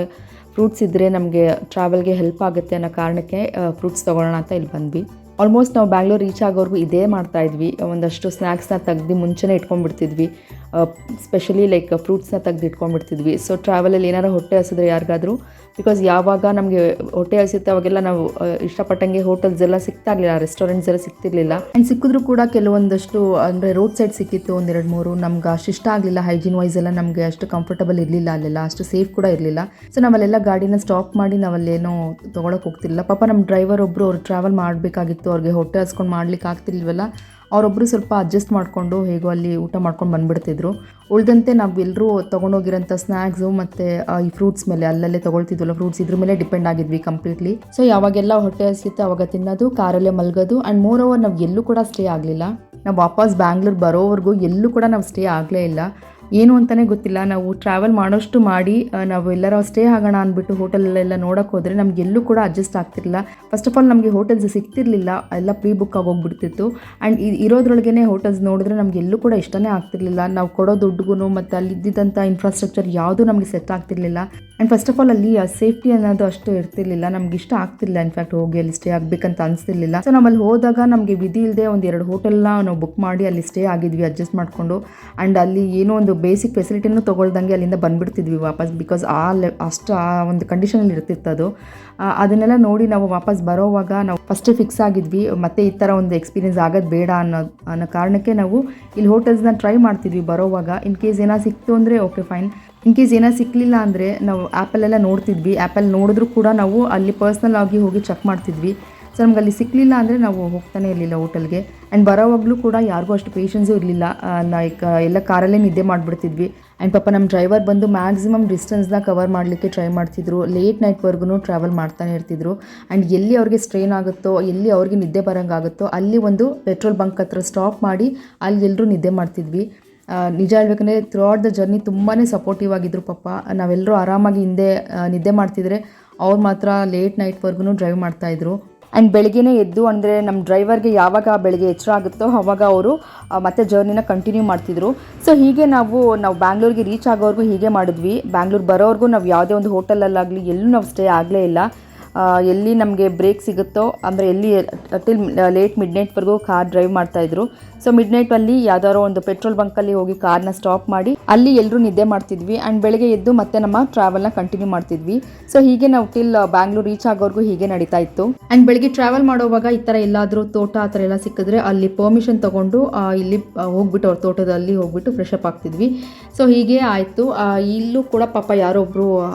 ಫ್ರೂಟ್ಸ್ ಇದ್ದರೆ ನಮಗೆ ಟ್ರಾವೆಲ್ಗೆ ಹೆಲ್ಪ್ ಆಗುತ್ತೆ ಅನ್ನೋ ಕಾರಣಕ್ಕೆ ಫ್ರೂಟ್ಸ್ ತೊಗೊಳ್ಳೋಣ ಅಂತ ಇಲ್ಲಿ ಬಂದ್ವಿ. ಆಲ್ಮೋಸ್ಟ್ ನಾವು ಬ್ಯಾಂಗ್ಳೂರು ರೀಚ್ ಆಗೋವರೆಗೂ ಇದೇ ಮಾಡ್ತಾಯಿದ್ವಿ. ಒಂದಷ್ಟು ಸ್ನ್ಯಾಕ್ಸ್ನ ತೆಗ್ದು ಮುಂಚೆನೇ ಇಟ್ಕೊಂಡ್ಬಿಡ್ತಿದ್ವಿ. ಸ್ಪೆಷಲಿ ಲೈಕ್ ಫ್ರೂಟ್ಸ್ನ ತೆಗ್ದು ಇಟ್ಕೊಂಡ್ಬಿಡ್ತಿದ್ವಿ. ಸೊ ಟ್ರಾವೆಲಲ್ಲಿ ಏನಾರು ಹೊಟ್ಟೆ ಹಸಿದ್ರೆ ಯಾರಿಗಾದರೂ, ಬಿಕಾಸ್ ಯಾವಾಗ ನಮಗೆ ಹೊಟ್ಟೆ ಹಸಿರುತ್ತೆ ಅವಾಗೆಲ್ಲ ನಾವು ಇಷ್ಟಪಟ್ಟಂಗೆ ಹೋಟೆಲ್ಸ್ ಎಲ್ಲ ಸಿಗ್ತಾಯಿರಲಿಲ್ಲ, ರೆಸ್ಟೋರೆಂಟ್ಸ್ ಎಲ್ಲ ಸಿಗ್ತಿರ್ಲಿಲ್ಲ. ಆ್ಯಂಡ್ ಸಿಕ್ಕಿದ್ರು ಕೂಡ ಕೆಲವೊಂದಷ್ಟು ಅಂದರೆ ರೋಡ್ ಸೈಡ್ ಸಿಕ್ಕಿತ್ತು 1-2-3. ನಮ್ಗೆ ಅಷ್ಟು ಇಷ್ಟ ಆಗಲಿಲ್ಲ. ಹೈಜೀನ್ ವೈಸ್ ಎಲ್ಲ ನಮಗೆ ಅಷ್ಟು ಕಂಫರ್ಟಬಲ್ ಇರಲಿಲ್ಲ, ಅಲ್ಲೆಲ್ಲ ಅಷ್ಟು ಸೇಫ್ ಕೂಡ ಇರಲಿಲ್ಲ. ಸೊ ನಾವಲ್ಲೆಲ್ಲ ಗಾಡಿನ ಸ್ಟಾಪ್ ಮಾಡಿ ನಾವಲ್ಲೇನೋ ತೊಗೊಳಕ್ಕೆ ಹೋಗ್ತಿರ್ಲಿಲ್ಲ. ಪಾಪ ನಮ್ಮ ಡ್ರೈವರ್ ಒಬ್ಬರು ಅವ್ರು ಟ್ರಾವೆಲ್ ಮಾಡಬೇಕಾಗಿತ್ತು, ಅವ್ರಿಗೆ ಹೊಟ್ಟೆ ಹಸ್ಕೊಂಡು ಮಾಡ್ಲಿಕ್ಕೆ ಆಗ್ತಿಲ್ವಲ್ಲ, ಅವರೊಬ್ಬರು ಸ್ವಲ್ಪ ಅಡ್ಜಸ್ಟ್ ಮಾಡಿಕೊಂಡು ಹೇಗೋ ಅಲ್ಲಿ ಊಟ ಮಾಡ್ಕೊಂಡು ಬಂದುಬಿಡ್ತಿದ್ರು. ಉಳಿದಂತೆ ನಾವೆಲ್ಲರೂ ತೊಗೊಂಡೋಗಿರೋಂಥ ಸ್ನ್ಯಾಕ್ಸು ಮತ್ತು ಈ ಫ್ರೂಟ್ಸ್ ಮೇಲೆ ಅಲ್ಲಲ್ಲೇ ತೊಗೊಳ್ತಿದ್ವಲ್ಲ ಫ್ರೂಟ್ಸ್, ಇದ್ರ ಮೇಲೆ ಡಿಪೆಂಡ್ ಆಗಿದ್ವಿ ಕಂಪ್ಲೀಟ್ಲಿ. ಸೊ ಯಾವಾಗೆಲ್ಲ ಹೊಟ್ಟೆ ಹಸಿಯುತ್ತೆ ಅವಾಗ ತಿನ್ನೋದು, ಕಾರಲ್ಲೇ ಮಲಗೋದು. ಆ್ಯಂಡ್ ಮೋರ್ ಓವರ್ ನಾವು ಎಲ್ಲೂ ಕೂಡ ಸ್ಟೇ ಆಗಲಿಲ್ಲ. ನಾವು ವಾಪಸ್ ಬ್ಯಾಂಗ್ಳೂರು ಬರೋವರೆಗೂ ಎಲ್ಲೂ ಕೂಡ ನಾವು ಸ್ಟೇ ಆಗಲೇ ಇಲ್ಲ. ಏನು ಅಂತಲೇ ಗೊತ್ತಿಲ್ಲ. ನಾವು ಟ್ರಾವೆಲ್ ಮಾಡೋಷ್ಟು ಮಾಡಿ ನಾವು ಎಲ್ಲರ ಸ್ಟೇ ಆಗೋಣ ಅಂದ್ಬಿಟ್ಟು ಹೋಟೆಲೆಲ್ಲ ನೋಡೋಕೆ ಹೋದರೆ ನಮಗೆಲ್ಲೂ ಕೂಡ ಅಡ್ಜಸ್ಟ್ ಆಗ್ತಿರಲಿಲ್ಲ. ಫಸ್ಟ್ ಆಫ್ ಆಲ್ ನಮಗೆ ಹೋಟೆಲ್ಸ್ ಸಿಗ್ತಿರ್ಲಿಲ್ಲ, ಎಲ್ಲ ಪ್ರೀ ಬುಕ್ ಆಗೋಗ್ಬಿಡ್ತಿತ್ತು. ಆ್ಯಂಡ್ ಇರೋದ್ರೊಳಗೇ ಹೋಟೆಲ್ಸ್ ನೋಡಿದ್ರೆ ನಮಗೆಲ್ಲೂ ಕೂಡ ಇಷ್ಟನೇ ಆಗ್ತಿರ್ಲಿಲ್ಲ. ನಾವು ಕೊಡೋ ದುಡ್ಡುಗೂ ಮತ್ತು ಅಲ್ಲಿದ್ದಂಥ ಇನ್ಫ್ರಾಸ್ಟ್ರಕ್ಚರ್ ಯಾವುದೂ ನಮಗೆ ಸೆಟ್ ಆಗ್ತಿರ್ಲಿಲ್ಲ. ಆ್ಯಂಡ್ ಫಸ್ಟ್ ಆಫ್ ಆಲ್ ಅಲ್ಲಿ ಸೇಫ್ಟಿ ಅನ್ನೋದು ಅಷ್ಟು ಇರ್ತಿರ್ಲಿಲ್ಲ. ನಮ್ಗೆ ಇಷ್ಟ ಆಗ್ತಿರ್ಲಿಲ್ಲ. ಇನ್ಫ್ಯಾಕ್ಟ್ ಹೋಗಿ ಅಲ್ಲಿ ಸ್ಟೇ ಆಗಬೇಕಂತ ಅನಿಸ್ತಿರ್ಲಿಲ್ಲ. ಸೊ ನಾವಲ್ಲಿ ಹೋದಾಗ ನಮಗೆ ವಿಧಿ ಇಲ್ಲದೆ 1-2 ಹೋಟೆಲ್ನ ನಾವು ಬುಕ್ ಮಾಡಿ ಅಲ್ಲಿ ಸ್ಟೇ ಆಗಿದ್ವಿ ಅಡ್ಜಸ್ಟ್ ಮಾಡಿಕೊಂಡು. ಆ್ಯಂಡ್ ಅಲ್ಲಿ ಏನೋ ಒಂದು ಬೇಸಿಕ್ ಫೆಸಿಲಿಟಿನೂ ತೊಗೊಳ್ದಂಗೆ ಅಲ್ಲಿಂದ ಬಂದುಬಿಡ್ತಿದ್ವಿ ವಾಪಸ್, ಬಿಕಾಸ್ ಅಷ್ಟು ಆ ಒಂದು ಕಂಡೀಷನಲ್ಲಿ ಇರ್ತಿತ್ತು ಅದು. ಅದನ್ನೆಲ್ಲ ನೋಡಿ ನಾವು ವಾಪಸ್ ಬರೋವಾಗ ನಾವು ಫಸ್ಟೇ ಫಿಕ್ಸ್ ಆಗಿದ್ವಿ, ಮತ್ತೆ ಈ ಥರ ಒಂದು ಎಕ್ಸ್ಪೀರಿಯೆನ್ಸ್ ಆಗೋದು ಬೇಡ ಅನ್ನೋ ಕಾರಣಕ್ಕೆ ನಾವು ಇಲ್ಲಿ ಹೋಟೆಲ್ಸ್ನ ಟ್ರೈ ಮಾಡ್ತಿದ್ವಿ ಬರೋವಾಗ. ಇನ್ ಕೇಸ್ ಏನೋ ಸಿಕ್ತು ಅಂದರೆ ಓಕೆ ಫೈನ್, ಇನ್ ಕೇಸ್ ಏನೋ ಸಿಕ್ಕಲಿಲ್ಲ ಅಂದರೆ ನಾವು ಆ್ಯಪಲ್ಲೆಲ್ಲ ನೋಡ್ತಿದ್ವಿ. ಆ್ಯಪಲ್ಲಿ ನೋಡಿದ್ರೂ ಕೂಡ ನಾವು ಅಲ್ಲಿ ಪರ್ಸ್ನಲ್ ಆಗಿ ಹೋಗಿ ಚೆಕ್ ಮಾಡ್ತಿದ್ವಿ. ಸೊ ನಮ್ಗೆ ಅಲ್ಲಿ ಸಿಕ್ಕಲಿಲ್ಲ ಅಂದರೆ ನಾವು ಹೋಗ್ತಾನೆ ಇರಲಿಲ್ಲ ಹೋಟೆಲ್ಗೆ. ಆ್ಯಂಡ್ ಬರೋವಾಗಲೂ ಕೂಡ ಯಾರಿಗೂ ಅಷ್ಟು ಪೇಷನ್ಸು ಇರಲಿಲ್ಲ. ಲೈಕ್ ಎಲ್ಲ ಕಾರಲ್ಲೇ ನಿದ್ದೆ ಮಾಡಿಬಿಡ್ತಿದ್ವಿ. ಆ್ಯಂಡ್ ಪಾಪ ನಮ್ಮ ಡ್ರೈವರ್ ಬಂದು ಮ್ಯಾಕ್ಸಿಮಮ್ ಡಿಸ್ಟೆನ್ಸ್ನ ಕವರ್ ಮಾಡಲಿಕ್ಕೆ ಟ್ರೈ ಮಾಡ್ತಿದ್ರು. ಲೇಟ್ ನೈಟ್ವರೆಗೂ ಟ್ರಾವೆಲ್ ಮಾಡ್ತಾನೆ ಇರ್ತಿದ್ರು. ಆ್ಯಂಡ್ ಎಲ್ಲಿ ಅವ್ರಿಗೆ ಸ್ಟ್ರೈನ್ ಆಗುತ್ತೋ, ಎಲ್ಲಿ ಅವ್ರಿಗೆ ನಿದ್ದೆ ಬರೋಂಗಾಗುತ್ತೋ ಅಲ್ಲಿ ಒಂದು ಪೆಟ್ರೋಲ್ ಬಂಕ್ ಹತ್ರ ಸ್ಟಾಪ್ ಮಾಡಿ ಅಲ್ಲಿ ಎಲ್ಲರೂ ನಿದ್ದೆ ಮಾಡ್ತಿದ್ವಿ. ನಿಜ ಹೇಳ್ಬೇಕಂದ್ರೆ ಥ್ರೂ ಔಟ್ ದ ಜರ್ನಿ ತುಂಬಾ ಸಪೋರ್ಟಿವ್ ಆಗಿದ್ರು ಪಾಪ. ನಾವೆಲ್ಲರೂ ಆರಾಮಾಗಿ ಹಿಂದೆ ನಿದ್ದೆ ಮಾಡ್ತಿದ್ರೆ ಅವ್ರು ಮಾತ್ರ ಲೇಟ್ ನೈಟ್ವರೆಗೂ ಡ್ರೈವ್ ಮಾಡ್ತಾಯಿದ್ರು. ಆ್ಯಂಡ್ ಬೆಳಗ್ಗೆನೇ ಎದ್ದು ಅಂದರೆ ನಮ್ಮ ಡ್ರೈವರ್ಗೆ ಯಾವಾಗ ಬೆಳಗ್ಗೆ ಎಚ್ಚರ ಆಗುತ್ತೋ ಆವಾಗ ಅವರು ಮತ್ತೆ ಜರ್ನಿನ ಕಂಟಿನ್ಯೂ ಮಾಡ್ತಿದ್ರು. ಸೊ ಹೀಗೆ ನಾವು ಬ್ಯಾಂಗ್ಳೂರಿಗೆ ರೀಚ್ ಆಗೋವರೆಗೂ ಹೀಗೆ ಮಾಡಿದ್ವಿ. ಬ್ಯಾಂಗ್ಳೂರು ಬರೋವರೆಗೂ ನಾವು ಯಾವುದೇ ಒಂದು ಹೋಟೆಲಲ್ಲಾಗಲಿ ಎಲ್ಲೂ ನಾವು ಸ್ಟೇ ಆಗಲೇ ಇಲ್ಲ. ಎಲ್ಲಿ ನಮಗೆ ಬ್ರೇಕ್ ಸಿಗುತ್ತೋ ಅಂದರೆ ಎಲ್ಲಿ ಟಿಲ್ ಲೇಟ್ ಮಿಡ್ನೈಟ್ವರೆಗೂ ಕಾರ್ ಡ್ರೈವ್ ಮಾಡ್ತಾಯಿದ್ರು. ಸೊ ಮಿಡ್ನೈಟಲ್ಲಿ ಯಾವ್ದಾರೋ ಒಂದು ಪೆಟ್ರೋಲ್ ಬಂಕಲ್ಲಿ ಹೋಗಿ ಕಾರ್ನ ಸ್ಟಾಪ್ ಮಾಡಿ ಅಲ್ಲಿ ಎಲ್ಲರೂ ನಿದ್ದೆ ಮಾಡ್ತಿದ್ವಿ. ಆ್ಯಂಡ್ ಬೆಳಗ್ಗೆ ಎದ್ದು ಮತ್ತೆ ನಮ್ಮ ಟ್ರಾವೆಲ್ನ ಕಂಟಿನ್ಯೂ ಮಾಡ್ತಿದ್ವಿ. ಸೊ ಹೀಗೆ ನಾವು ಟಿಲ್ ಬ್ಯಾಂಗ್ಳೂರು ರೀಚ್ ಆಗೋವರೆಗೂ ಹೀಗೆ ನಡೀತಾ ಇತ್ತು. ಆ್ಯಂಡ್ ಬೆಳಗ್ಗೆ ಟ್ರಾವೆಲ್ ಮಾಡೋವಾಗ ಈ ಥರ ಎಲ್ಲಾದರೂ ತೋಟ ಆ ಥರ ಎಲ್ಲ ಸಿಕ್ಕಿದ್ರೆ ಅಲ್ಲಿ ಪರ್ಮಿಷನ್ ತೊಗೊಂಡು ಇಲ್ಲಿ ಹೋಗ್ಬಿಟ್ಟು ಅವ್ರ ತೋಟದಲ್ಲಿ ಹೋಗ್ಬಿಟ್ಟು ಫ್ರೆಶ್ ಅಪ್ ಆಗ್ತಿದ್ವಿ. ಸೊ ಹೀಗೆ ಆಯಿತು. ಇಲ್ಲೂ ಕೂಡ ಪಾಪ ಯಾರೊಬ್ಬರು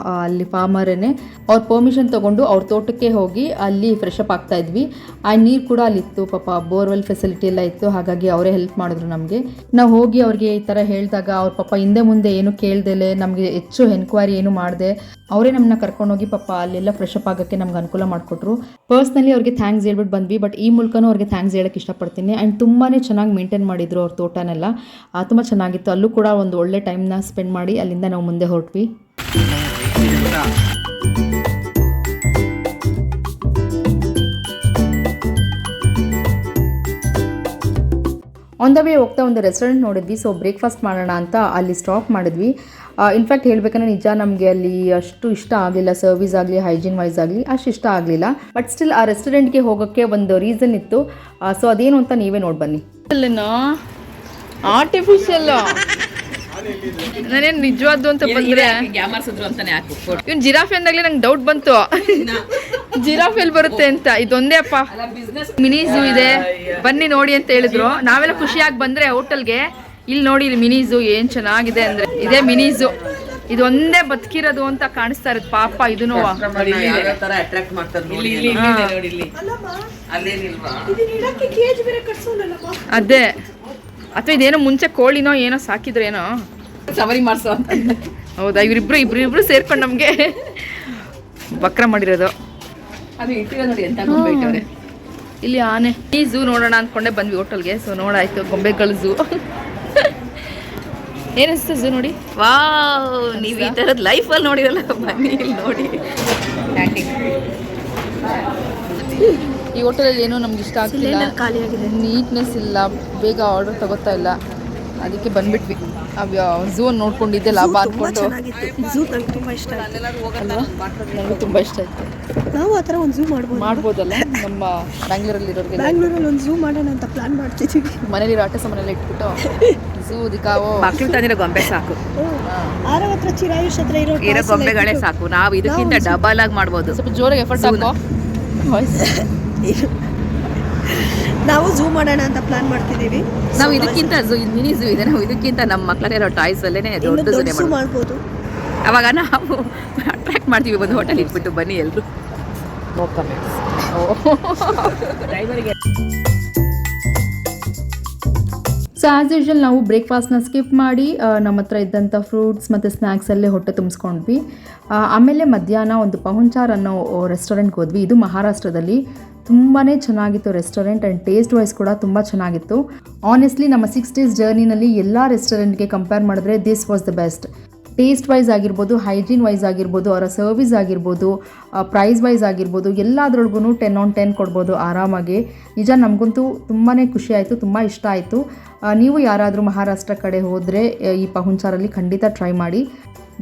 ಅಲ್ಲಿ ಫಾರ್ಮರೇ ಅವ್ರ ಪರ್ಮಿಷನ್ ತೊಗೊಂಡು ಅವ್ರ ತೋಟಕ್ಕೆ ಹೋಗಿ ಅಲ್ಲಿ ಫ್ರೆಶ್ ಅಪ್ ಆಗ್ತಾ ಇದ್ವಿ. ಆ ನೀರು ಕೂಡ ಅಲ್ಲಿತ್ತು, ಪಾಪ ಬೋರ್ವೆಲ್ ಫೆಸಿಲಿಟಿ ಎಲ್ಲ ಇತ್ತು. ಹಾಗಾಗಿ ಅವರೇ ಹೆಲ್ಪ್ ಮಾಡಿದ್ರು ನಮಗೆ. ನಾವು ಹೋಗಿ ಅವ್ರಿಗೆ ಈ ಥರ ಹೇಳಿದಾಗ ಅವ್ರ ಪಾಪ ಹಿಂದೆ ಮುಂದೆ ಏನು ಕೇಳ್ದೇಲೆ ನಮಗೆ ಹೆಚ್ಚು ಎನ್ಕ್ವೈರಿ ಏನು ಮಾಡಿದೆ ಅವರೇ ನಮ್ಮನ್ನ ಕರ್ಕೊಂಡೋಗಿ ಪಾಪ ಅಲ್ಲೆಲ್ಲ ಫ್ರೆಶ್ ಅಪ್ ಆಗೋಕ್ಕೆ ನಮ್ಗೆ ಅನುಕೂಲ ಮಾಡಿಕೊಟ್ರು. ಪರ್ಸ್ನಲಿ ಅವ್ರಿಗೆ ಥ್ಯಾಂಕ್ಸ್ ಹೇಳ್ಬಿಟ್ಟು ಬಂದ್ವಿ. ಬಟ್ ಈ ಮೂಲಕನೂ ಅವ್ರಿಗೆ ಥ್ಯಾಂಕ್ಸ್ ಹೇಳೋಕ್ಕೆ ಇಷ್ಟಪಡ್ತೀನಿ. ಆ್ಯಂಡ್ ತುಂಬಾ ಚೆನ್ನಾಗಿ ಮೇಂಟೈನ್ ಮಾಡಿದ್ರು ಅವ್ರ ತೋಟನೆಲ್ಲ. ತುಂಬ ಚೆನ್ನಾಗಿತ್ತು. ಅಲ್ಲೂ ಕೂಡ ಒಂದು ಒಳ್ಳೆ ಟೈಮ್ನ ಸ್ಪೆಂಡ್ ಮಾಡಿ ಅಲ್ಲಿಂದ ನಾವು ಮುಂದೆ ಹೊರಟ್ವಿ. ಆನ್ ದ ವೇ ಹೋಗ್ತಾ ಒಂದು ರೆಸ್ಟೋರೆಂಟ್ ನೋಡಿದ್ವಿ. ಸೊ ಬ್ರೇಕ್ಫಾಸ್ಟ್ ಮಾಡೋಣ ಅಂತ ಅಲ್ಲಿ ಸ್ಟಾಪ್ ಮಾಡಿದ್ವಿ. ಇನ್ಫ್ಯಾಕ್ಟ್ ಹೇಳ್ಬೇಕಂದ್ರೆ ನಿಜ ನಮಗೆ ಅಲ್ಲಿ ಅಷ್ಟು ಇಷ್ಟ ಆಗಲಿಲ್ಲ. ಸರ್ವಿಸ್ ಆಗಲಿ ಹೈಜೀನ್ ವೈಸ್ ಆಗಲಿ ಅಷ್ಟು ಇಷ್ಟ ಆಗಲಿಲ್ಲ. ಬಟ್ ಸ್ಟಿಲ್ ಆ ರೆಸ್ಟೋರೆಂಟ್ಗೆ ಹೋಗೋಕ್ಕೆ ಒಂದು ರೀಸನ್ ಇತ್ತು. ಸೊ ಅದೇನು ಅಂತ ನೀವೇ ನೋಡಿ ಬನ್ನಿ.
ಆರ್ಟಿಫಿಷಿಯಲ್
ನಾನೇನು ನಿಜವಾದ್ದು ಅಂತ ಬಂದ್ರೆ
ಯಾಮಾರ್ಸಿದ್ರು ಅಂತಾನೆ ಹಾಕು
ಇವ್ನು ಜಿರಾಫೆ ಅಂದಾಗಲೇ ನಂಗೆ ಡೌಟ್ ಬಂತು ಜಿರಾಫೆ ಎಲ್ಲಿ ಬರುತ್ತೆ ಅಂತ. ಇದೊಂದೇ ಅಪ್ಪ ಮಿನಿ ಝೂ ಇದೆ, ಬನ್ನಿ ನೋಡಿ ಅಂತ ಹೇಳಿದ್ರು. ನಾವೆಲ್ಲ ಖುಷಿಯಾಗಿ ಬಂದ್ರೆ ಹೋಟೆಲ್ಗೆ. ಇಲ್ಲಿ ನೋಡಿ, ಇಲ್ಲಿ ಮಿನಿ ಝೂ ಏನ್ ಚೆನ್ನಾಗಿದೆ ಅಂದ್ರೆ, ಇದೇ ಮಿನಿ ಝೂ. ಇದೊಂದೇ ಬದುಕಿರೋದು ಅಂತ ಕಾಣಿಸ್ತಾ ಇರೋದು ಪಾಪ. ಇದನ್ನು
ತರ ಅಟ್ರಾಕ್ಟ್ ಮಾಡ್ತಾರೆ ನೋಡಿ ಇಲ್ಲಿ ಅಲ್ಲೇನಿಲ್ವಾ
ಅದೇ, ಅಥವಾ ಇದೇನೋ ಮುಂಚೆ ಕೋಳಿನೋ ಏನೋ ಸಾಕಿದ್ರೇನೋ
ಸವಾರಿ ಮಾಡ್ಸೋ ಅಂತ.
ಹೌದಾ, ಇಬ್ರು ಸೇರ್ಕೊಂಡು ನಮಗೆ ಬಕ್ರ ಮಾಡಿರೋದು.
ಅದು ಇಟ್ಟಿರೋ ನೋಡಿ ಎಂತ ಗೊಂಬೆ ಇಟ್ಟವ್ರೆ.
ಇಲ್ಲಿ ಆನೆ ಈ ಝೂ ನೋಡೋಣ ಅಂದ್ಕೊಂಡೆ ಬಂದ್ವಿ ಹೋಟೆಲ್ಗೆ. ಸೊ ನೋಡಾಯ್ತು ಗೊಂಬೆಗಳ ಝೂ. ಏನಿಸ್ತು ಝೂ ನೋಡಿ?
ವಾವ್, ನೀವು ಈ ಥರದ್ದು ಲೈಫಲ್ಲಿ ನೋಡಿರಲ್ಲ, ಬನ್ನಿ ಇಲ್ಲಿ ನೋಡಿ.
ಈ ಹೋಟೆಲಲ್ಲಿ ಏನೋ ನಮ್ಗೆ ಇಷ್ಟ ಆಗ್ತಿಲ್ಲ, ನೀಟ್ನೆಸ್ ಇಲ್ಲ, ಬೇಗ ಆರ್ಡರ್ ತಗೋತಾ ಇಲ್ಲ. ಅದಕ್ಕೆ ಬಂದ್ಬಿಟ್ವಿ. ಝೂ ನೋಡ್ಕೊಂಡಿದ್ದೆ ಲಾಭ ಅಂದ್ಕೊಂಡು.
ಝೂ ನಂಗೆ ತುಂಬ ಇಷ್ಟ ಆಯ್ತು.
ನನಗೂ ತುಂಬ ಇಷ್ಟ ಆಯ್ತು.
ನಾವು ಆ ಥರ ಒಂದು ಝೂ
ಮಾಡ್ಬೋದಲ್ಲ ನಮ್ಮ ಬ್ಯಾಂಗ್ಳೂರಲ್ಲಿ
ಬ್ಯಾಂಗ್ಳೂರಲ್ಲಿ ಒಂದು ಝೂ ಮಾಡೋಣ ಅಂತ ಪ್ಲಾನ್ ಮಾಡ್ತಿದ್ದೀವಿ.
ಮನೇಲಿ ಆಟ ಸಾಮಾನೆಲ್ಲ ಇಟ್ಬಿಟ್ಟು ಝೂ ದಿಕ್ಕಾವೋ
ಮಕ್ಳು ತಂದಿರೋ ಗೊಂಬೆ ಸಾಕು,
ಆರವ ಹತ್ರ ಚಿರಾಯುಷ್ ಹತ್ರ
ಇರೋ ಗೊಂಬೆಗಳೇ ಸಾಕು. ನಾವು ಇದಕ್ಕಿಂತ ಡಬಲ್ ಆಗಿ ಮಾಡ್ಬೋದು.
ಸ್ವಲ್ಪ ಜೋರಾಗಿ ಎಫರ್ಟ್ ಹಾಕೋ.
ನಾವು ಝೂ ಮಾಡೋಣ ಅಂತ ಪ್ಲಾನ್ ಮಾಡ್ತಿದ್ದೀವಿ.
ನಾವು ಇದಕ್ಕಿಂತ ಮಿನಿ ಝೂ ಇದೆ, ನಾವು ಇದಕ್ಕಿಂತ ನಮ್ಮ ಮಕ್ಕಳಿರೋ ಟಾಯ್ಸ್ ಅಲ್ಲೇನೆ ದೊಡ್ಡ ಝೂ
ಮಾಡ್ಬೋದು.
ಅವಾಗ ನಾವು ಅಟ್ರಾಕ್ಟ್ ಮಾಡ್ತೀವಿ, ಒಂದು ಹೋಟೆಲ್ ಇಟ್ಬಿಟ್ಟು ಬನ್ನಿ ಎಲ್ಲರೂ.
ಸೊ ಆ್ಯಸ್ ಯೂಶುವಲ್ ನಾವು ಬ್ರೇಕ್ಫಾಸ್ಟ್ನ ಸ್ಕಿಪ್ ಮಾಡಿ ನಮ್ಮ ಹತ್ರ ಇದ್ದಂಥ ಫ್ರೂಟ್ಸ್ ಮತ್ತು ಸ್ನ್ಯಾಕ್ಸಲ್ಲೇ ಹೊಟ್ಟೆ ತುಂಬಿಸ್ಕೊಂಡ್ವಿ. ಆಮೇಲೆ ಮಧ್ಯಾಹ್ನ ಒಂದು ಪಹುಂಚಾರ್ ಅನ್ನೋ ರೆಸ್ಟೋರೆಂಟ್ಗೆ ಹೋದ್ವಿ. ಇದು ಮಹಾರಾಷ್ಟ್ರದಲ್ಲಿ. ತುಂಬಾ ಚೆನ್ನಾಗಿತ್ತು ರೆಸ್ಟೋರೆಂಟ್, ಆ್ಯಂಡ್ ಟೇಸ್ಟ್ ವೈಸ್ ಕೂಡ ತುಂಬ ಚೆನ್ನಾಗಿತ್ತು. ಆನೆಸ್ಟ್ಲಿ ನಮ್ಮ 6 days ಜರ್ನಿನಲ್ಲಿ ಎಲ್ಲ ರೆಸ್ಟೋರೆಂಟ್ಗೆ ಕಂಪೇರ್ ಮಾಡಿದ್ರೆ this was the best. Taste wise ಆಗಿರ್ಬೋದು, ಹೈಜೀನ್ ವೈಸ್ ಆಗಿರ್ಬೋದು, ಅವರ ಸರ್ವಿಸ್ ಆಗಿರ್ಬೋದು, ಪ್ರೈಸ್ ವೈಸ್ ಆಗಿರ್ಬೋದು, ಎಲ್ಲದ್ರೊಳಗೂ 10 on 10 ಕೊಡ್ಬೋದು ಆರಾಮಾಗಿ. ನಿಜ ನಮಗಂತೂ ತುಂಬಾ ಖುಷಿ ಆಯಿತು, ತುಂಬ ಇಷ್ಟ ಆಯಿತು. ನೀವು ಯಾರಾದರೂ ಮಹಾರಾಷ್ಟ್ರ ಕಡೆ ಹೋದರೆ ಈ ಪಹುಂಚಾರಲ್ಲಿ ಖಂಡಿತ ಟ್ರೈ ಮಾಡಿ.